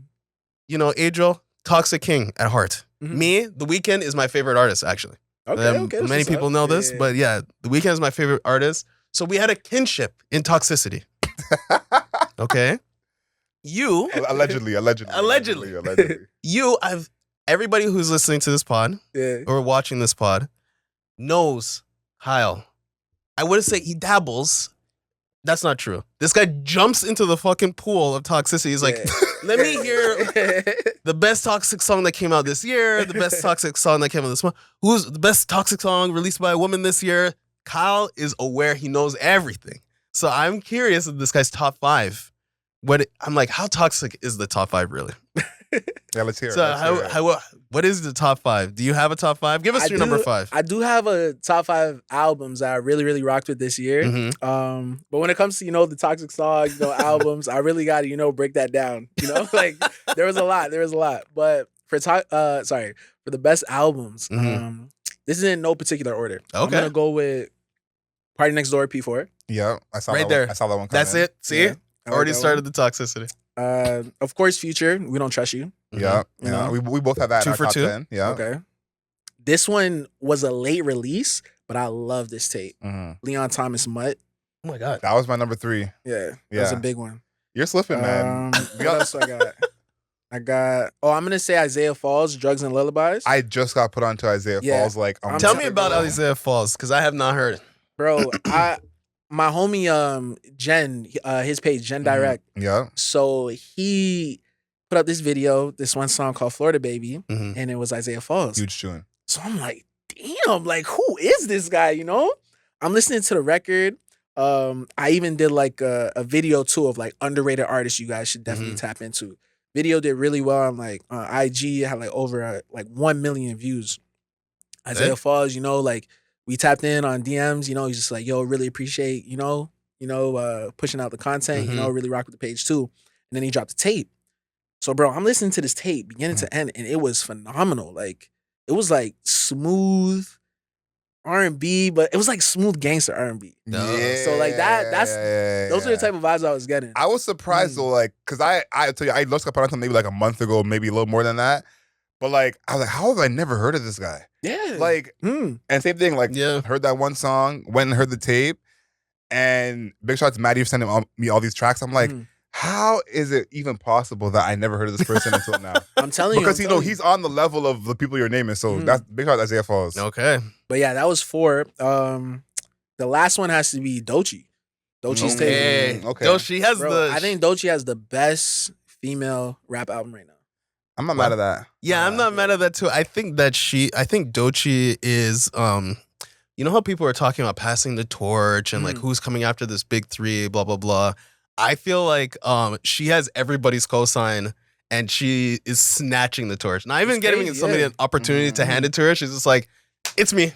Adriel, Toxic King at heart. Me, The Weeknd is my favorite artist, actually. Okay. Many people know this, but yeah, The Weeknd is my favorite artist. So we had a kinship in toxicity. Okay. You allegedly. Everybody who's listening to this pod or watching this pod knows Kyle. I wouldn't say he dabbles. That's not true. This guy jumps into the fucking pool of toxicity. He's like, let me hear the best toxic song that came out this year, the best toxic song that came out this month. Who's the best toxic song released by a woman this year? Kyle is aware. He knows everything. So I'm curious of this guy's top 5. I'm like, how toxic is the top 5 really? Yeah, let's hear it. So what is the top 5? Do you have a top 5? Give us your number 5. I do have a top 5 albums that I really, really rocked with this year. But when it comes to, the toxic songs, albums, I really got to, break that down. Like there was a lot. But for the best albums, this is in no particular order. Okay. I'm gonna go with Party Next Door P4. Yeah, I saw right that there. One. I saw that one. That's it. See, yeah. Already started the toxicity. Of course, Future. We Don't Trust You. Yeah, we both have that. 2 for 2. 10. Yeah. Okay. This one was a late release, but I love this tape. Leon Thomas Mutt. Oh my god, that was my number 3. Yeah, that's a big one. You're slipping, man. What else I got? I'm gonna say Isaiah Falls, Drugs and Lullabies. I just got put onto Isaiah Falls. Like, tell me about Isaiah Falls because I have not heard it, bro. My homie Jen, his page Jen Direct. Yeah. So he put up this video, this one song called Florida Baby, and it was Isaiah Falls. Huge tune. So I'm like, damn, like who is this guy? I'm listening to the record. I even did like a video too of like underrated artists you guys should definitely tap into. Video did really well on like IG. It had like over 1 million views. Isaiah Falls, like we tapped in on DMs. He's just like, yo, really appreciate pushing out the content. Really rock with the page too. And then he dropped the tape. So bro, I'm listening to this tape beginning to end, and it was phenomenal. Like it was like smooth R&B, but it was like smooth gangster R&B. Yeah. So like those are the type of vibes I was getting. I was surprised though, like, cause I tell you, I just got put on maybe like a month ago, maybe a little more than that. But like, I was like, how have I never heard of this guy? Yeah. Like, and same thing, like, heard that one song, went and heard the tape, and big shout out to Maddie for sending me all these tracks. I'm like, how is it even possible that I never heard of this person until now? I'm telling you. Because, he's on the level of the people you're naming. So that's big shout out to Isaiah Falls. Okay. But yeah, that was 4. The last one has to be Doechii. Doechii's tape. Okay. Doechii has I think Doechii has the best female rap album right now. I'm not mad at that. Yeah, I'm not mad at that too. I think Doechii is you know how people are talking about passing the torch and like who's coming after this big 3, blah blah blah. I feel like she has everybody's cosign and she is snatching the torch. Not even getting somebody an opportunity to hand it to her. She's just like, it's me.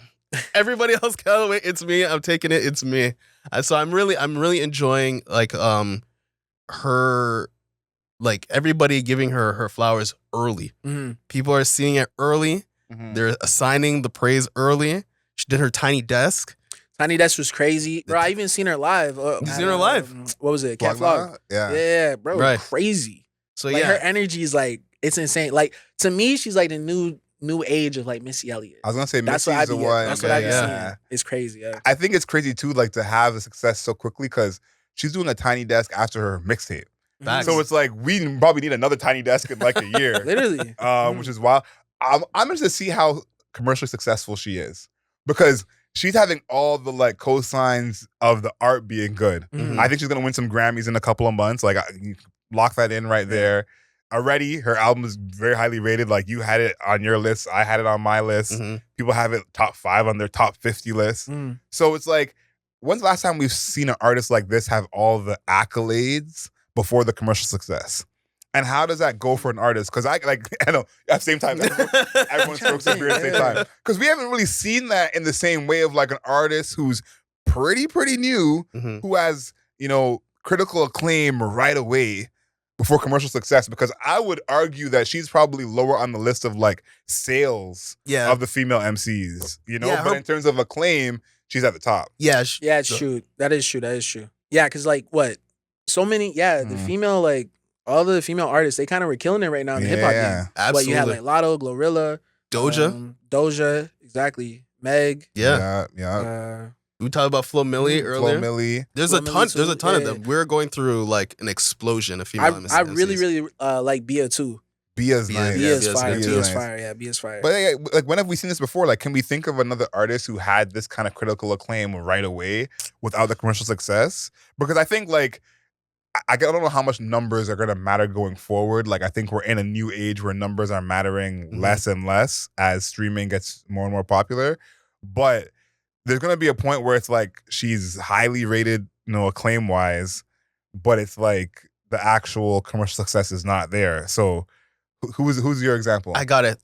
Everybody else got away. It's me. I'm taking it. It's me. So I'm really enjoying like her, like everybody giving her flowers early. People are seeing it early. They're assigning the praise early. She did her Tiny Desk. Tiny Desk was crazy, bro. I even seen her live. You seen her live? What was it? Cat Vlog. Yeah. Yeah, bro. Right. Crazy. So Like yeah, her energy is like it's insane. Like to me, she's like the new age of like Missy Elliott. I was gonna say That's Missy's what I the be. one. That's what I be yeah. seeing. It's crazy. Yeah. I think it's crazy too, like to have the success so quickly because she's doing a Tiny Desk after her mixtape. Facts. So it's like we probably need another Tiny Desk in like a year, Literally. which is wild. I'm interested to see how commercially successful she is because she's having all the like cosigns of the art being good. Mhm. I think she's gonna win some Grammys in a couple of months. Like you lock that in right there. Already, her album is very highly rated. Like you had it on your list, I had it on my list. People have it top 5 on their top 50 list. Mm. So it's like, when's the last time we've seen an artist like this have all the accolades before the commercial success? And how does that go for an artist? Because I know at the same time, everyone strokes their beard at the same time. Because we haven't really seen that in the same way of like an artist who's pretty new, who has, critical acclaim right away before commercial success. Because I would argue that she's probably lower on the list of like sales of the female MCs, but in terms of acclaim, she's at the top. Yeah, Yeah, it's true. That is true. Yeah, because like what? So many, the female, like all the female artists, they kind of were killing it right now in the hip hop game. absolutely. What you had like Lotto, Glorilla, Doja, exactly. Meg. Yeah. We talked about Flo Milli earlier. Flo Milli. There's a ton of them. We're going through like an explosion of female MCs. I really like Bia too. Bia's nice. Bia's fire. Bia's Bia's nice. fire. Yeah, Bia's fire. But like, when have we seen this before? Like, can we think of another artist who had this kind of critical acclaim right away without the commercial success? Because I think like, I don't know how much numbers are going to matter going forward. Like, I think we're in a new age where numbers are mattering less and less as streaming gets more and more popular. But there's going to be a point where it's like she's highly rated, acclaim wise, but it's like the actual commercial success is not there. So who's your example? I got it.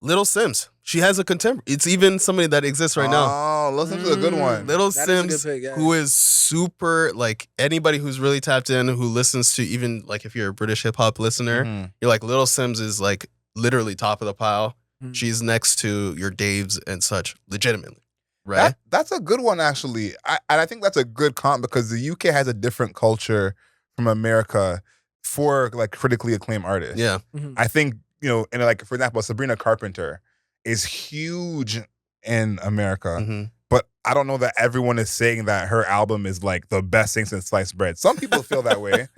Little Sims. She has a contemporary. It's even somebody that exists right now. Oh, Little Sims is a good one. Little That is a Sims, good pick, yeah. who is super, like, anybody who's really tapped in, who listens to even, like, if you're a British hip-hop listener, you're like, Little Sims is, like, literally top of the pile. She's next to your Daves and such, legitimately, right? That's a good one, actually. And I think that's a good comp because the UK has a different culture from America for, like, critically acclaimed artists. Yeah. I think, and like, for example, Sabrina Carpenter is huge in America, but I don't know that everyone is saying that her album is like the best thing since sliced bread. Some people feel that way,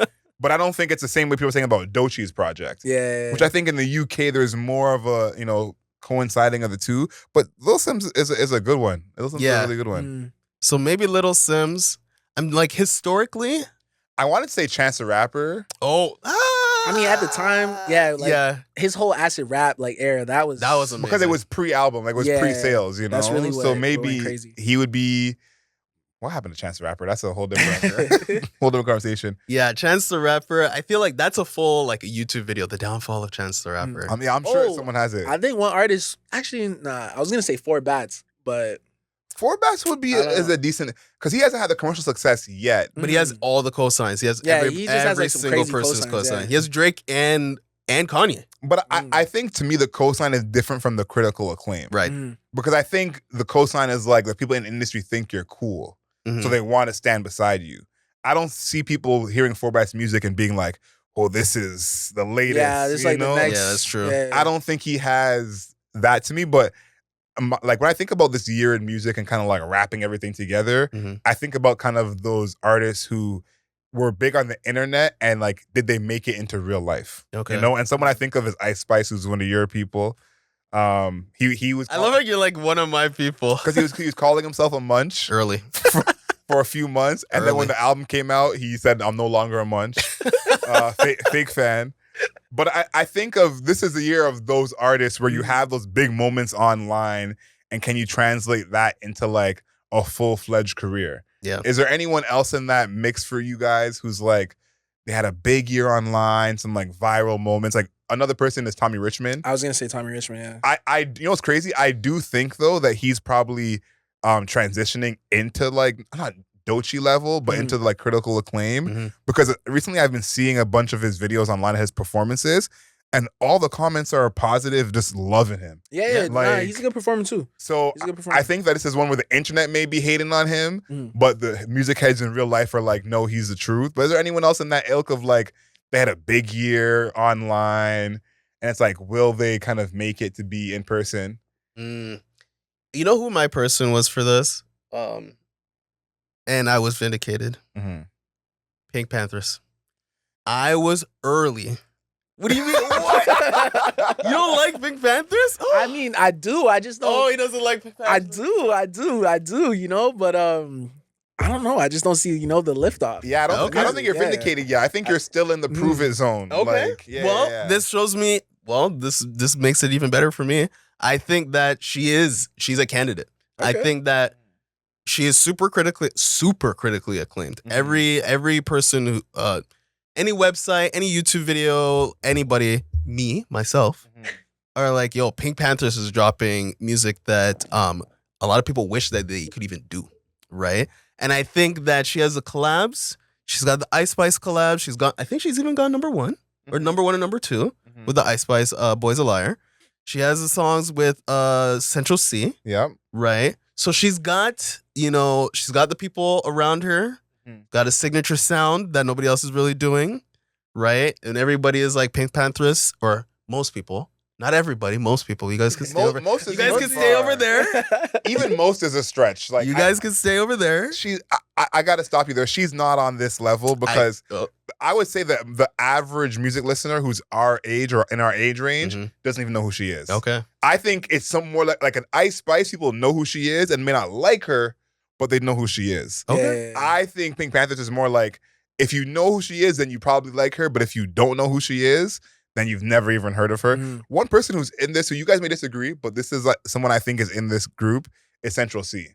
but I don't think it's the same way people are saying about Doechie's project. Yeah. Which I think in the UK there's more of a, coinciding of the two. But Lil Sims is a good one. Lil Sims is a really good one. So maybe Little Sims. I'm like, historically, I wanted to say Chance the Rapper. I mean, at the time, his whole acid rap like era, that was amazing. Because it was pre-album, like it was pre-sales, That's really what so went maybe crazy. he would be. What happened to Chance the Rapper? That's a whole different conversation. Yeah, Chance the Rapper. I feel like that's a full like a YouTube video, the downfall of Chance the Rapper. I mean, I'm sure someone has it. I think one artist actually, I was gonna say 4 Bats, but 4 Bats would be is a decent because he hasn't had the commercial success yet. But he has all the cosigns. He has he just has, every like, some single crazy person's cosigns, cosign. yeah. He has Drake and Kanye. But I think to me the cosign is different from the critical acclaim. Right. Because I think the cosign is like the people in the industry think you're cool. So they want to stand beside you. I don't see people hearing 4 Bats music and being like, oh, this is the latest. Yeah, it's like the next. Yeah, that's true. Yeah. I don't think he has that to me, but like when I think about this year in music and kind of like wrapping everything together, I think about kind of those artists who were big on the internet and like, did they make it into real life? Okay. And someone I think of is Ice Spice, who's one of your people. He was. I love how you're like one of my people. Because he was calling himself a munch Early. for a few months, and then when the album came out, he said, "I'm no longer a munch." Fake fan. But I think of this is the year of those artists where you have those big moments online, and can you translate that into like a full-fledged career? Yeah. Is there anyone else in that mix for you guys who's like they had a big year online, some like viral moments? Like another person is Tommy Richmond. I was gonna say Tommy Richmond. Yeah. I you know what's crazy? I do think though that he's probably transitioning into like not Doechii level, but into like critical acclaim. Because recently I've been seeing a bunch of his videos online, his performances, and all the comments are positive, just loving him. Yeah, like he's a good performer too. So He's a good performer. I think that this is one where the internet may be hating on him, Mm. but the music heads in real life are like, no, he's the truth. But is there anyone else in that ilk of like they had a big year online, and it's like, will they kind of make it to be in person? You know who my person was for this? And I was vindicated. Mm-hmm. Pink Panthers. I was early. What do you mean? What? You don't like Pink Panthers? Oh. I mean, I do. I just don't. Oh, he doesn't like Pink Panthers. I do. You know, but I don't know. I just don't see the liftoff. Yeah, I don't think you're vindicated yet. I think you're still in the prove it zone. Okay. Like, This shows me. Well, this makes it even better for me. I think that she's a candidate. Okay. I think that she is super critically acclaimed. Mm-hmm. Every person who any website, any YouTube video, anybody, myself, are like, yo, Pink Panthers is dropping music that a lot of people wish that they could even do, right? And I think that she has the collabs. She's got the Ice Spice collab. I think she's even got number 1 or number 1 and number 2 with the Ice Spice Boy's a Liar. She has the songs with Central C. Yep. Right? So she's got the people around her, got a signature sound that nobody else is really doing, right? And everybody is like Pink Panthers, or most people. Not everybody, most people. You guys can stay over. You guys can stay over there. Even most is a stretch. Like you guys can stay over there. I got to stop you there. She's not on this level because I would say that the average music listener who's our age or in our age range doesn't even know who she is. Okay. I think it's some more like an Ice Spice. People know who she is and may not like her, but they know who she is. Okay. Yeah. I think Pink Panthers is more like, if you know who she is, then you probably like her. But if you don't know who she is, then you've never even heard of her. One person who's in this, who you guys may disagree, but this is like someone I think is in this group, is Central C.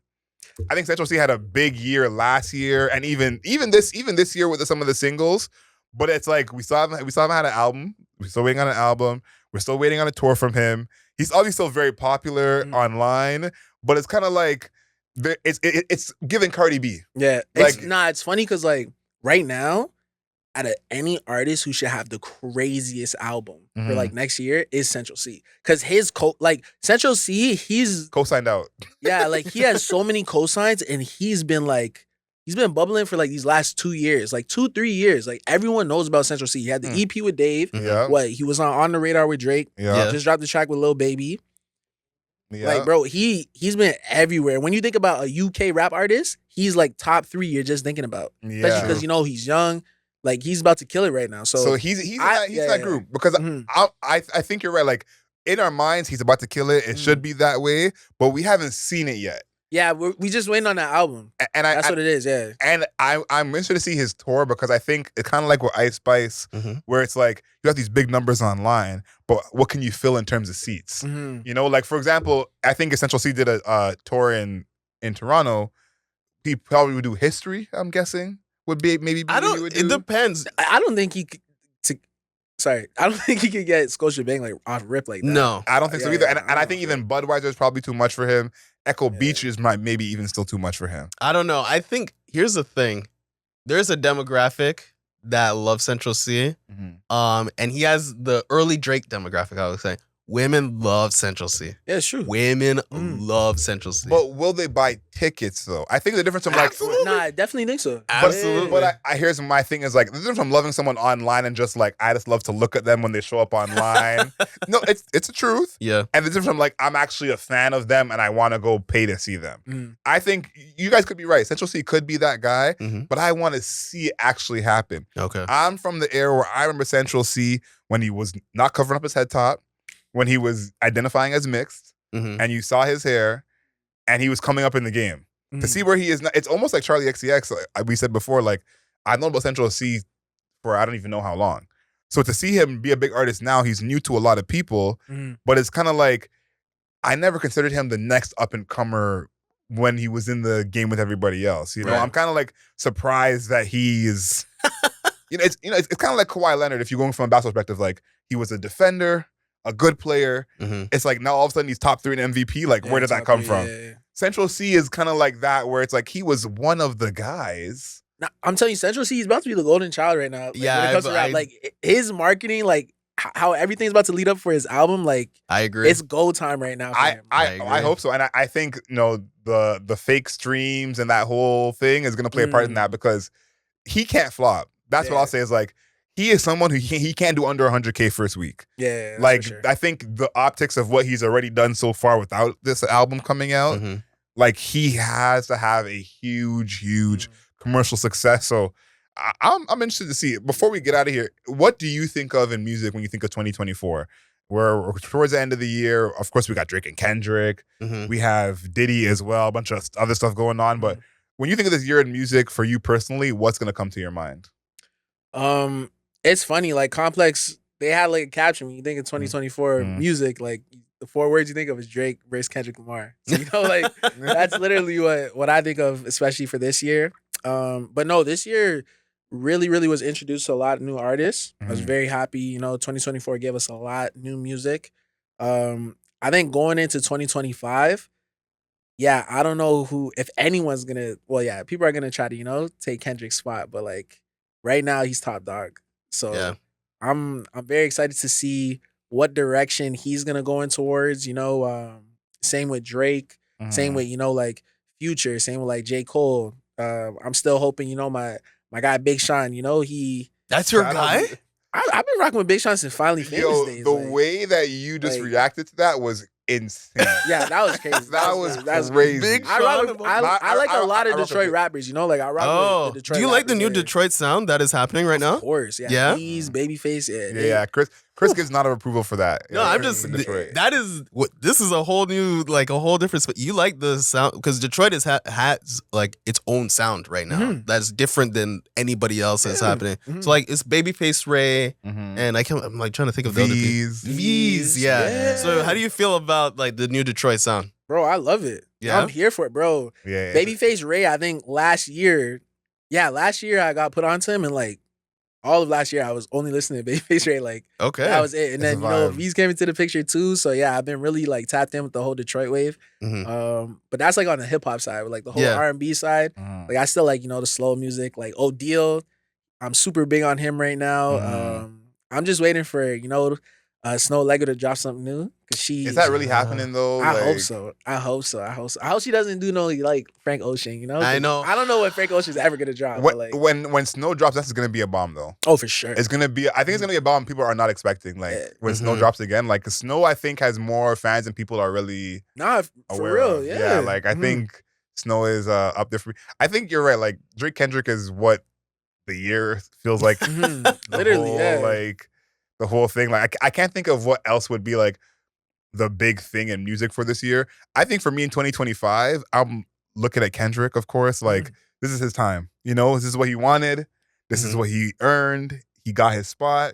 I think Central C had a big year last year, and even this year with some of the singles. But it's like we still haven't had an album. We're still waiting on an album. We're still waiting on a tour from him. He's obviously still very popular online, but it's kind of like it's giving Cardi B. Yeah. Like, It's funny because like right now, out of any artist who should have the craziest album for like next year is Central C. Because his Central C, he's co-signed out. Yeah, like he has so many cosigns, and he's been bubbling for like these last 2 years, like 2-3 years. Like everyone knows about Central C. He had the EP with Dave. Yeah. He was on the radar with Drake. Yeah. Just dropped the track with Lil Baby. Yeah. Like, bro, he's been everywhere. When you think about a UK rap artist, he's like top 3 you're just thinking about. Yeah. Especially because he's young. Like he's about to kill it right now. So he's in that group because I think you're right. Like in our minds, he's about to kill it. It should be that way, but we haven't seen it yet. Yeah, we just waiting on that album. And that's what it is. Yeah. And I'm interested to see his tour because I think it's kind of like with Ice Spice, where it's like you have these big numbers online, but what can you fill in terms of seats? You know, like for example, I think Essential C did a tour in Toronto. He probably would do History. I'm guessing. Would be maybe. It depends. I don't think he could. I don't think he could get Scotiabank like off rip like that. No, I don't think so either. And I think even Budweiser is probably too much for him. Echo Beach is maybe even still too much for him. I don't know. I think here's the thing: there's a demographic that loves Central C, and he has the early Drake demographic. I would say women love Central C. Yeah, it's true. Women love Central C. But will they buy tickets though? I think the difference from I definitely think so. Absolutely. But I here's my thing is like the difference from loving someone online and just like I just love to look at them when they show up online. No, it's the truth. Yeah. And the difference from like I'm actually a fan of them and I want to go pay to see them. I think you guys could be right. Central C could be that guy, but I want to see it actually happen. Okay. I'm from the era where I remember Central C when he was not covering up his head top, when he was identifying as mixed, and you saw his hair, and he was coming up in the game. To see where he is now, it's almost like Charlie XCX. Like we said before, like I've known about Central C for I don't even know how long. So to see him be a big artist now, he's new to a lot of people, but it's kind of like I never considered him the next up and comer when he was in the game with everybody else. You know, I'm kind of like surprised that he is. It's kind of like Kawhi Leonard. If you're going from a basketball perspective, like he was a defender, a good player. It's like now all of a sudden he's top 3 in MVP. Like where did that come from? Yeah. Central C is kind of like that, where it's like he was one of the guys. Now, I'm telling you, Central C is about to be the golden child right now. Like, Yeah, when it comes to rap, like his marketing, like how everything's about to lead up for his album, like I agree. it's go time right now for him. I hope so, and I think the fake streams and that whole thing is gonna play a part in that because he can't flop. That's what I'll say is like he is someone who he can't do under 100K first week. Yeah, that's like for sure. I think the optics of what he's already done so far without this album coming out, like he has to have a huge commercial success. So I'm interested to see. Before we get out of here, what do you think of in music when you think of 2024? We're towards the end of the year. Of course, we got Drake and Kendrick. We have Diddy as well, a bunch of other stuff going on. But when you think of this year in music for you personally, what's going to come to your mind? It's funny, like Complex, they had like a caption when you think of 2024 music, like the 4 words you think of is Drake versus Kendrick Lamar. So, you know, like that's literally what I think of, especially for this year. But no, this year really was introduced to a lot of new artists. I was very happy. You know, 2024 gave us a lot new music. I think going into 2025, yeah, I don't know if anyone's gonna. Well, yeah, people are gonna try to take Kendrick's spot, but like right now he's top dog. So yeah. I'm very excited to see what direction he's gonna go in towards. Same with Drake. Same with like Future. Same with like J. Cole. I'm still hoping my guy Big Sean. That's your guy. I've been rocking with Big Sean since Finally Famous days. The way that you just reacted to that was insane. Yeah, that was crazy. that was crazy. Big I like a lot of Detroit rappers. Like I rock with the Detroit. Do you like the new rappers, Detroit sound that is happening right now? Of course, yeah. He's Babyface. Yeah. Chris gives not of approval for that. No, I'm just that is what this is a whole new a whole different. You like the sound because Detroit has like its own sound right now that's different than anybody else that's happening. So like it's Babyface Ray and I'm like trying to think of the other people. V's, yeah. So how do you feel about like the new Detroit sound? Bro, I love it. Yeah, I'm here for it, bro. Yeah. Babyface Ray, I think last year I got put onto him and like all of last year I was only listening to Babyface Ray. Like that was it. And then V's came into the picture too. So yeah, I've been really like tapped in with the whole Detroit wave. But that's like on the hip hop side, with like the whole R&B side. Like I still like the slow music. Like O'Deal, I'm super big on him right now. I'm just waiting for Snow Lego to drop something new. Is that really happening though? I hope so. I hope she doesn't do no like Frank Ocean. I know. I don't know what Frank Ocean's ever gonna drop. When Snow drops, that's gonna be a bomb though. Oh, for sure. It's gonna be. I think it's gonna be a bomb people are not expecting. Like when Snow drops again. Like Snow, I think has more fans than people are really for real. Of. Yeah. Like I think Snow is up there for me. I think you're right. Like Drake Kendrick is what the year feels like. Literally, like the whole thing. Like I can't think of what else would be like the big thing in music for this year. I think for me in 2025, I'm looking at Kendrick, of course. Like this is his time. This is what he wanted. This is what he earned. He got his spot.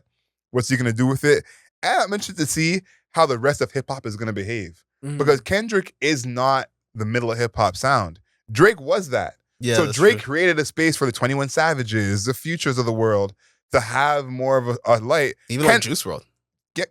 What's he gonna do with it? And I'm interested to see how the rest of hip hop is gonna behave because Kendrick is not the middle of hip hop sound. Drake was that. Yeah. So Drake created a space for the 21 Savages, the Futures of the world to have more of a light. Even like Juice WRLD.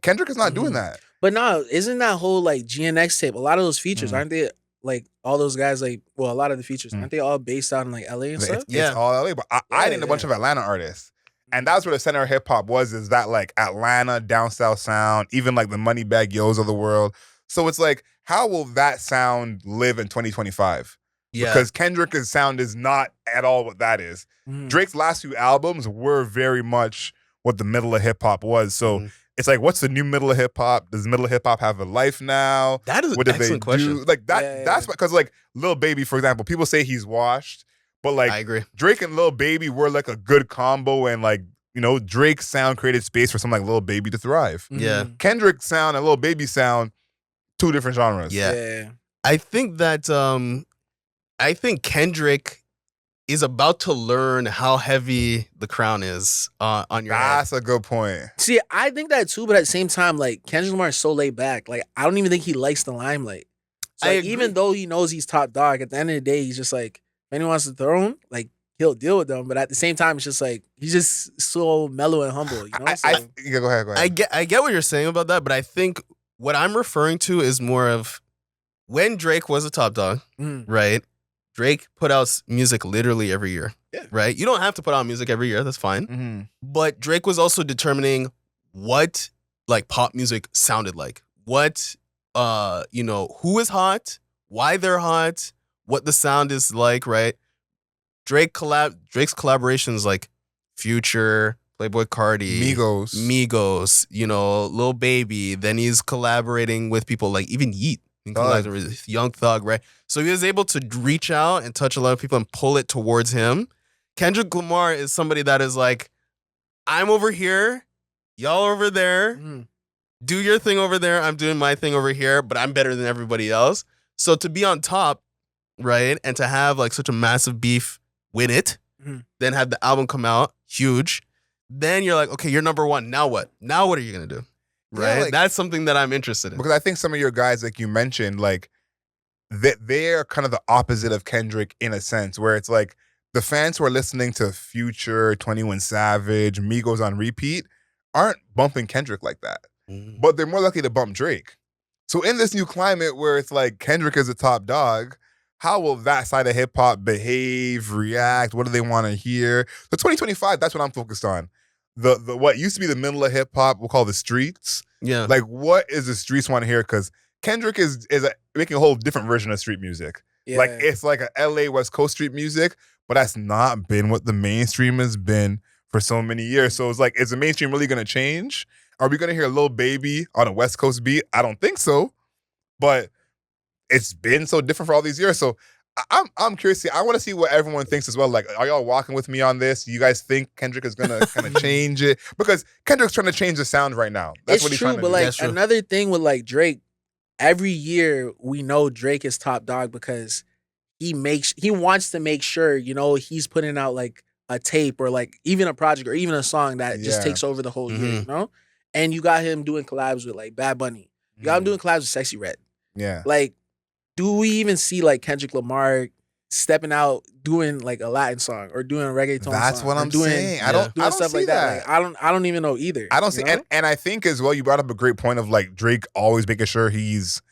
Kendrick is not doing that. But no, isn't that whole like GNX tape? A lot of those features aren't they like all those guys a lot of the features aren't they all based out in like LA and stuff? It's all LA, but I named a bunch of Atlanta artists, and that's where the center of hip hop was. Is that like Atlanta down south sound, even like the Moneybagg Yo's of the world. So it's like, how will that sound live in 2025? Yeah. Because Kendrick's sound is not at all what that is. Drake's last few albums were very much what the middle of hip hop was. So. It's like, what's the new middle of hip hop? Does middle of hip hop have a life now? That is an excellent question. Like that. That's because like Lil Baby, for example, people say he's washed, but like I agree. Drake and Lil Baby were like a good combo, and like Drake's sound created space for something like Lil Baby to thrive. Yeah, Kendrick's sound and Lil Baby sound, two different genres. Yeah. I think that Kendrick is about to learn how heavy the crown is on your head. That's a good point. See, I think that too, but at the same time, like Kendrick Lamar is so laid back. Like I don't even think he likes the limelight. So like, even though he knows he's top dog, at the end of the day, he's just like, if anyone wants to throw him, like he'll deal with them. But at the same time, it's just like he's just so mellow and humble. Go ahead. I get what you're saying about that, but I think what I'm referring to is more of when Drake was a top dog, right? Drake put out music literally every year, right? You don't have to put out music every year. That's fine. But Drake was also determining what like pop music sounded like. What who is hot, why they're hot, what the sound is like, right? Drake's collaborations like Future, Playboy Cardi, Migos, Lil Baby. Then he's collaborating with people like even Yeet. With Young Thug, right? So he was able to reach out and touch a lot of people and pull it towards him. Kendrick Lamar is somebody that is like, I'm over here, y'all over there. Do your thing over there. I'm doing my thing over here, but I'm better than everybody else. So to be on top, right, and to have like such a massive beef with it, then have the album come out, huge. Then you're like, okay, you're number one. Now what? Now what are you gonna do? Right? Like, that's something that I'm interested in. Because I think some of your guys, like you mentioned, like they're kind of the opposite of Kendrick in a sense, where it's like the fans who are listening to Future, 21 Savage, Migos on repeat aren't bumping Kendrick like that. But they're more likely to bump Drake. So in this new climate where it's like Kendrick is the top dog, how will that side of hip hop behave, react? What do they want to hear? So 2025, that's what I'm focused on. The what used to be the middle of hip hop, we'll call the streets. Yeah. Like, what is the streets want to hear? Because Kendrick is making a whole different version of street music. Yeah. Like, it's like a LA West Coast street music, but that's not been what the mainstream has been for so many years. So it's like, is the mainstream really going to change? Are we going to hear Lil Baby on a West Coast beat? I don't think so. But it's been so different for all these years. So I'm curious. I want to see what everyone thinks as well. Like, are y'all walking with me on this? You guys think Kendrick is gonna kind of change it? Because Kendrick's trying to change the sound right now. That's what he's trying to do. But like another thing with like Drake, every year we know Drake is top dog because he wants to make sure, he's putting out like a tape or like even a project or even a song that just takes over the whole year, And you got him doing collabs with like Bad Bunny. You got him doing collabs with Sexy Red. Yeah. Like, do we even see like Kendrick Lamar stepping out doing like a Latin song or doing a reggaeton song? That's what I'm saying. I don't stuff see like that. Like, I don't even know either. I don't see, and I think as well, you brought up a great point of like Drake always making sure he's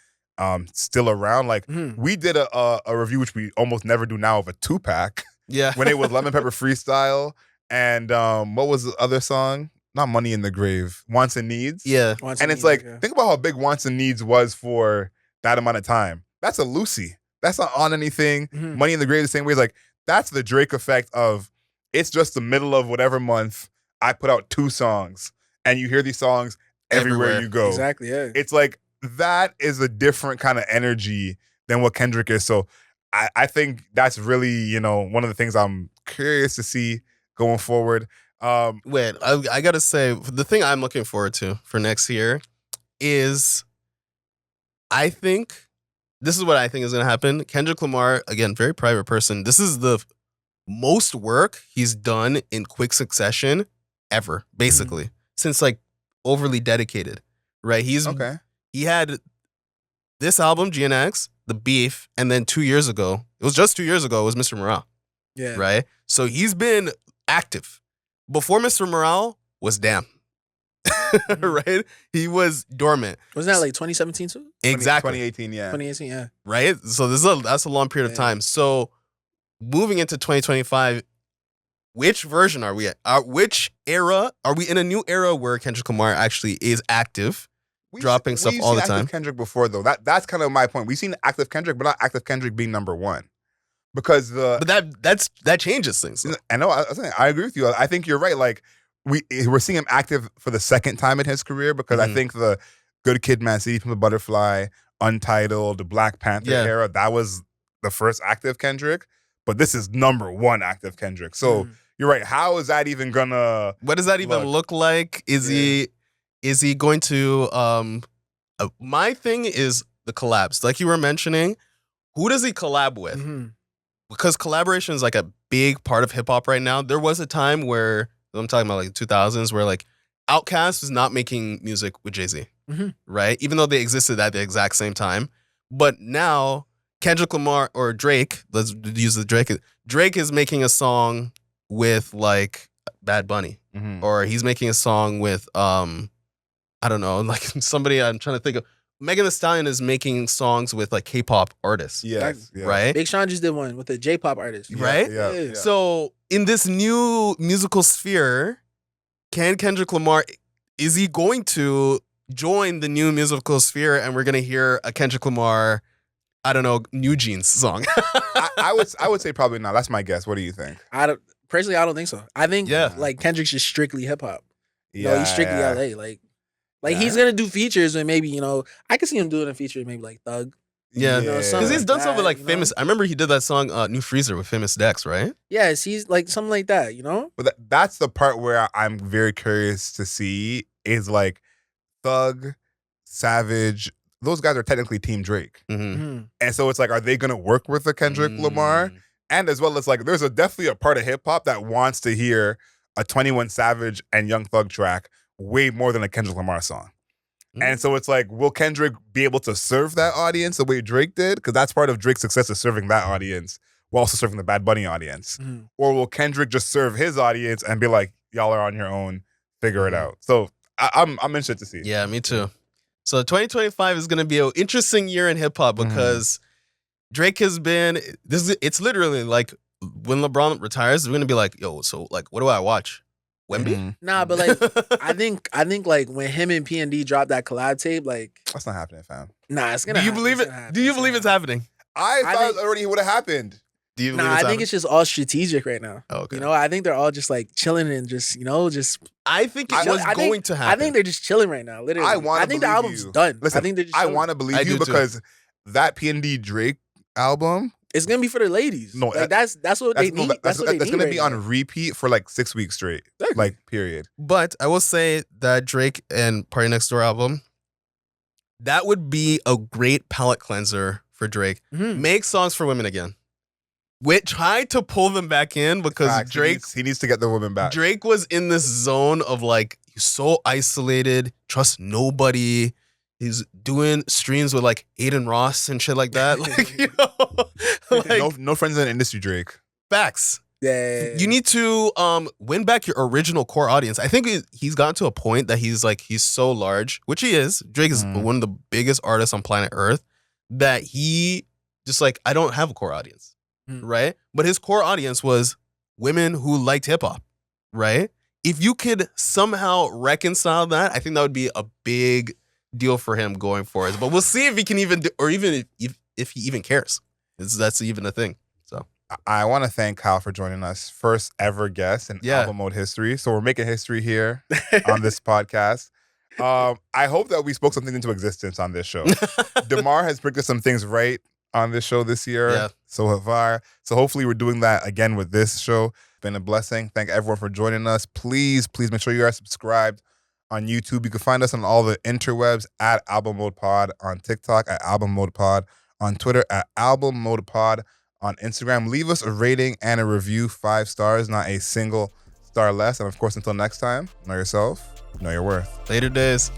still around. Like we did a review, which we almost never do now, of a 2-pack. Yeah. When it was Lemon Pepper Freestyle and what was the other song? Not Money in the Grave, Wants and Needs. Yeah. And it's like, think about how big Wants and Needs was for that amount of time. That's a Lucy. That's not on anything. Money in the Grave the same way. It's like, that's the Drake effect of, it's just the middle of whatever month, I put out 2 songs and you hear these songs everywhere you go. Exactly, yeah. It's like, that is a different kind of energy than what Kendrick is. So I think that's really, one of the things I'm curious to see going forward. Wait, I gotta say, the thing I'm looking forward to for next year is, I think, this is what I think is gonna happen. Kendrick Lamar, again, very private person. This is the most work he's done in quick succession ever, basically, since like Overly Dedicated, right? He had this album, GNX, The Beef, and then 2 years ago, it was just 2 years ago, it was Mr. Morale. Yeah. Right? So he's been active. Before Mr. Morale was Damn. Right? He was dormant. Wasn't that like 2017 too? Exactly. 2018, yeah. 2018, yeah. Right? So that's a long period of time. So moving into 2025, which version are we at? Which era? Are we in a new era where Kendrick Lamar actually is active? Dropping stuff all the time. Active Kendrick before though. That's kind of my point. We've seen active Kendrick, but not active Kendrick being number one, because that changes things. I know. I agree with you. I think you're right. Like we're seeing him active for the second time in his career, because I think the Good Kid, Mad City, from the Butterfly, Untitled, the Black Panther era, that was the first active Kendrick. But this is number one active Kendrick. So you're right. How is that even gonna? What does that even look like? Is he going to, my thing is the collabs. Like you were mentioning, who does he collab with? Because collaboration is like a big part of hip hop right now. There was a time where, I'm talking about like the 2000s, where like Outkast was not making music with Jay-Z, right? Even though they existed at the exact same time. But now Kendrick Lamar or Drake, let's use the Drake is making a song with like Bad Bunny, or he's making a song with, I don't know, like somebody I'm trying to think of. Megan Thee Stallion is making songs with like K-pop artists. Right? Big Sean just did one with a J-pop artist. Right? Yeah. So in this new musical sphere, can Kendrick Lamar, is he going to join the new musical sphere and we're gonna hear a Kendrick Lamar, I don't know, New Jeans song? I would say probably not. That's my guess. What do you think? Personally, I don't think so. I think like Kendrick's just strictly hip hop. Yeah, He's strictly LA. Like he's gonna do features and maybe, I could see him doing a feature with maybe like Thug. Yeah, something because he's done something like that, Famous. I remember he did that song New Freezer with Famous Dex, right? Yes, he's like something like that, But that's the part where I'm very curious to see is like Thug, Savage, those guys are technically Team Drake. Mm-hmm. And so it's like, are they going to work with the Kendrick Lamar? And as well as like, there's definitely a part of hip hop that wants to hear a 21 Savage and Young Thug track way more than a Kendrick Lamar song. And so it's like, will Kendrick be able to serve that audience the way Drake did? Because that's part of Drake's success is serving that audience while also serving the Bad Bunny audience. Or will Kendrick just serve his audience and be like, y'all are on your own, figure it out. So I'm interested to see. Yeah, me too. So 2025 is going to be an interesting year in hip hop because Drake has been, it's literally like when LeBron retires, we're going to be like, yo, so like, what do I watch? Wemby? Nah, but like I think like when him and P&D dropped that collab tape, like that's not happening, fam. Nah, it's gonna. Do you believe it? Do you believe it's happening? I thought it already would have happened. Do you believe I think it's just all strategic right now. Oh, okay. I think they're all just like chilling and just I think it was going to happen. I think they're just chilling right now. Literally, I think the album's done. Listen, I think they're just. I want to believe you because that P&D Drake album. It's gonna be for the ladies. No, like that's what they need. That's gonna be on repeat for like 6 weeks straight. Exactly. Like period. But I will say that Drake and Party Next Door album, that would be a great palate cleanser for Drake. Make songs for women again. Try to pull them back in because Drake he needs to get the women back. Drake was in this zone of like he's so isolated, trust nobody. He's doing streams with like Aiden Ross and shit like that. Like, like no friends in the industry, Drake. Facts. Yeah. You need to win back your original core audience. I think he's gotten to a point that he's so large, which he is. Drake is one of the biggest artists on planet Earth, that he just like, I don't have a core audience, right? But his core audience was women who liked hip hop, right? If you could somehow reconcile that, I think that would be a big deal for him going forward. But we'll see if he can even do, or even if he even cares. That's even a thing. So I want to thank Kyle for joining us, first ever guest in Album Mode history. So we're making history here on this podcast. I hope that we spoke something into existence on this show. DeMar has predicted some things right on this show this year. Yeah. So have I. So hopefully we're doing that again with this show. It's been a blessing. Thank everyone for joining us. Please make sure you are subscribed on YouTube. You can find us on all the interwebs at Album Mode Pod, on TikTok at Album Mode Pod, on Twitter at Album Mode Pod, on Instagram. Leave us a rating and a review, 5 stars, not a single star less. And of course, until next time, know yourself, know your worth. Later days.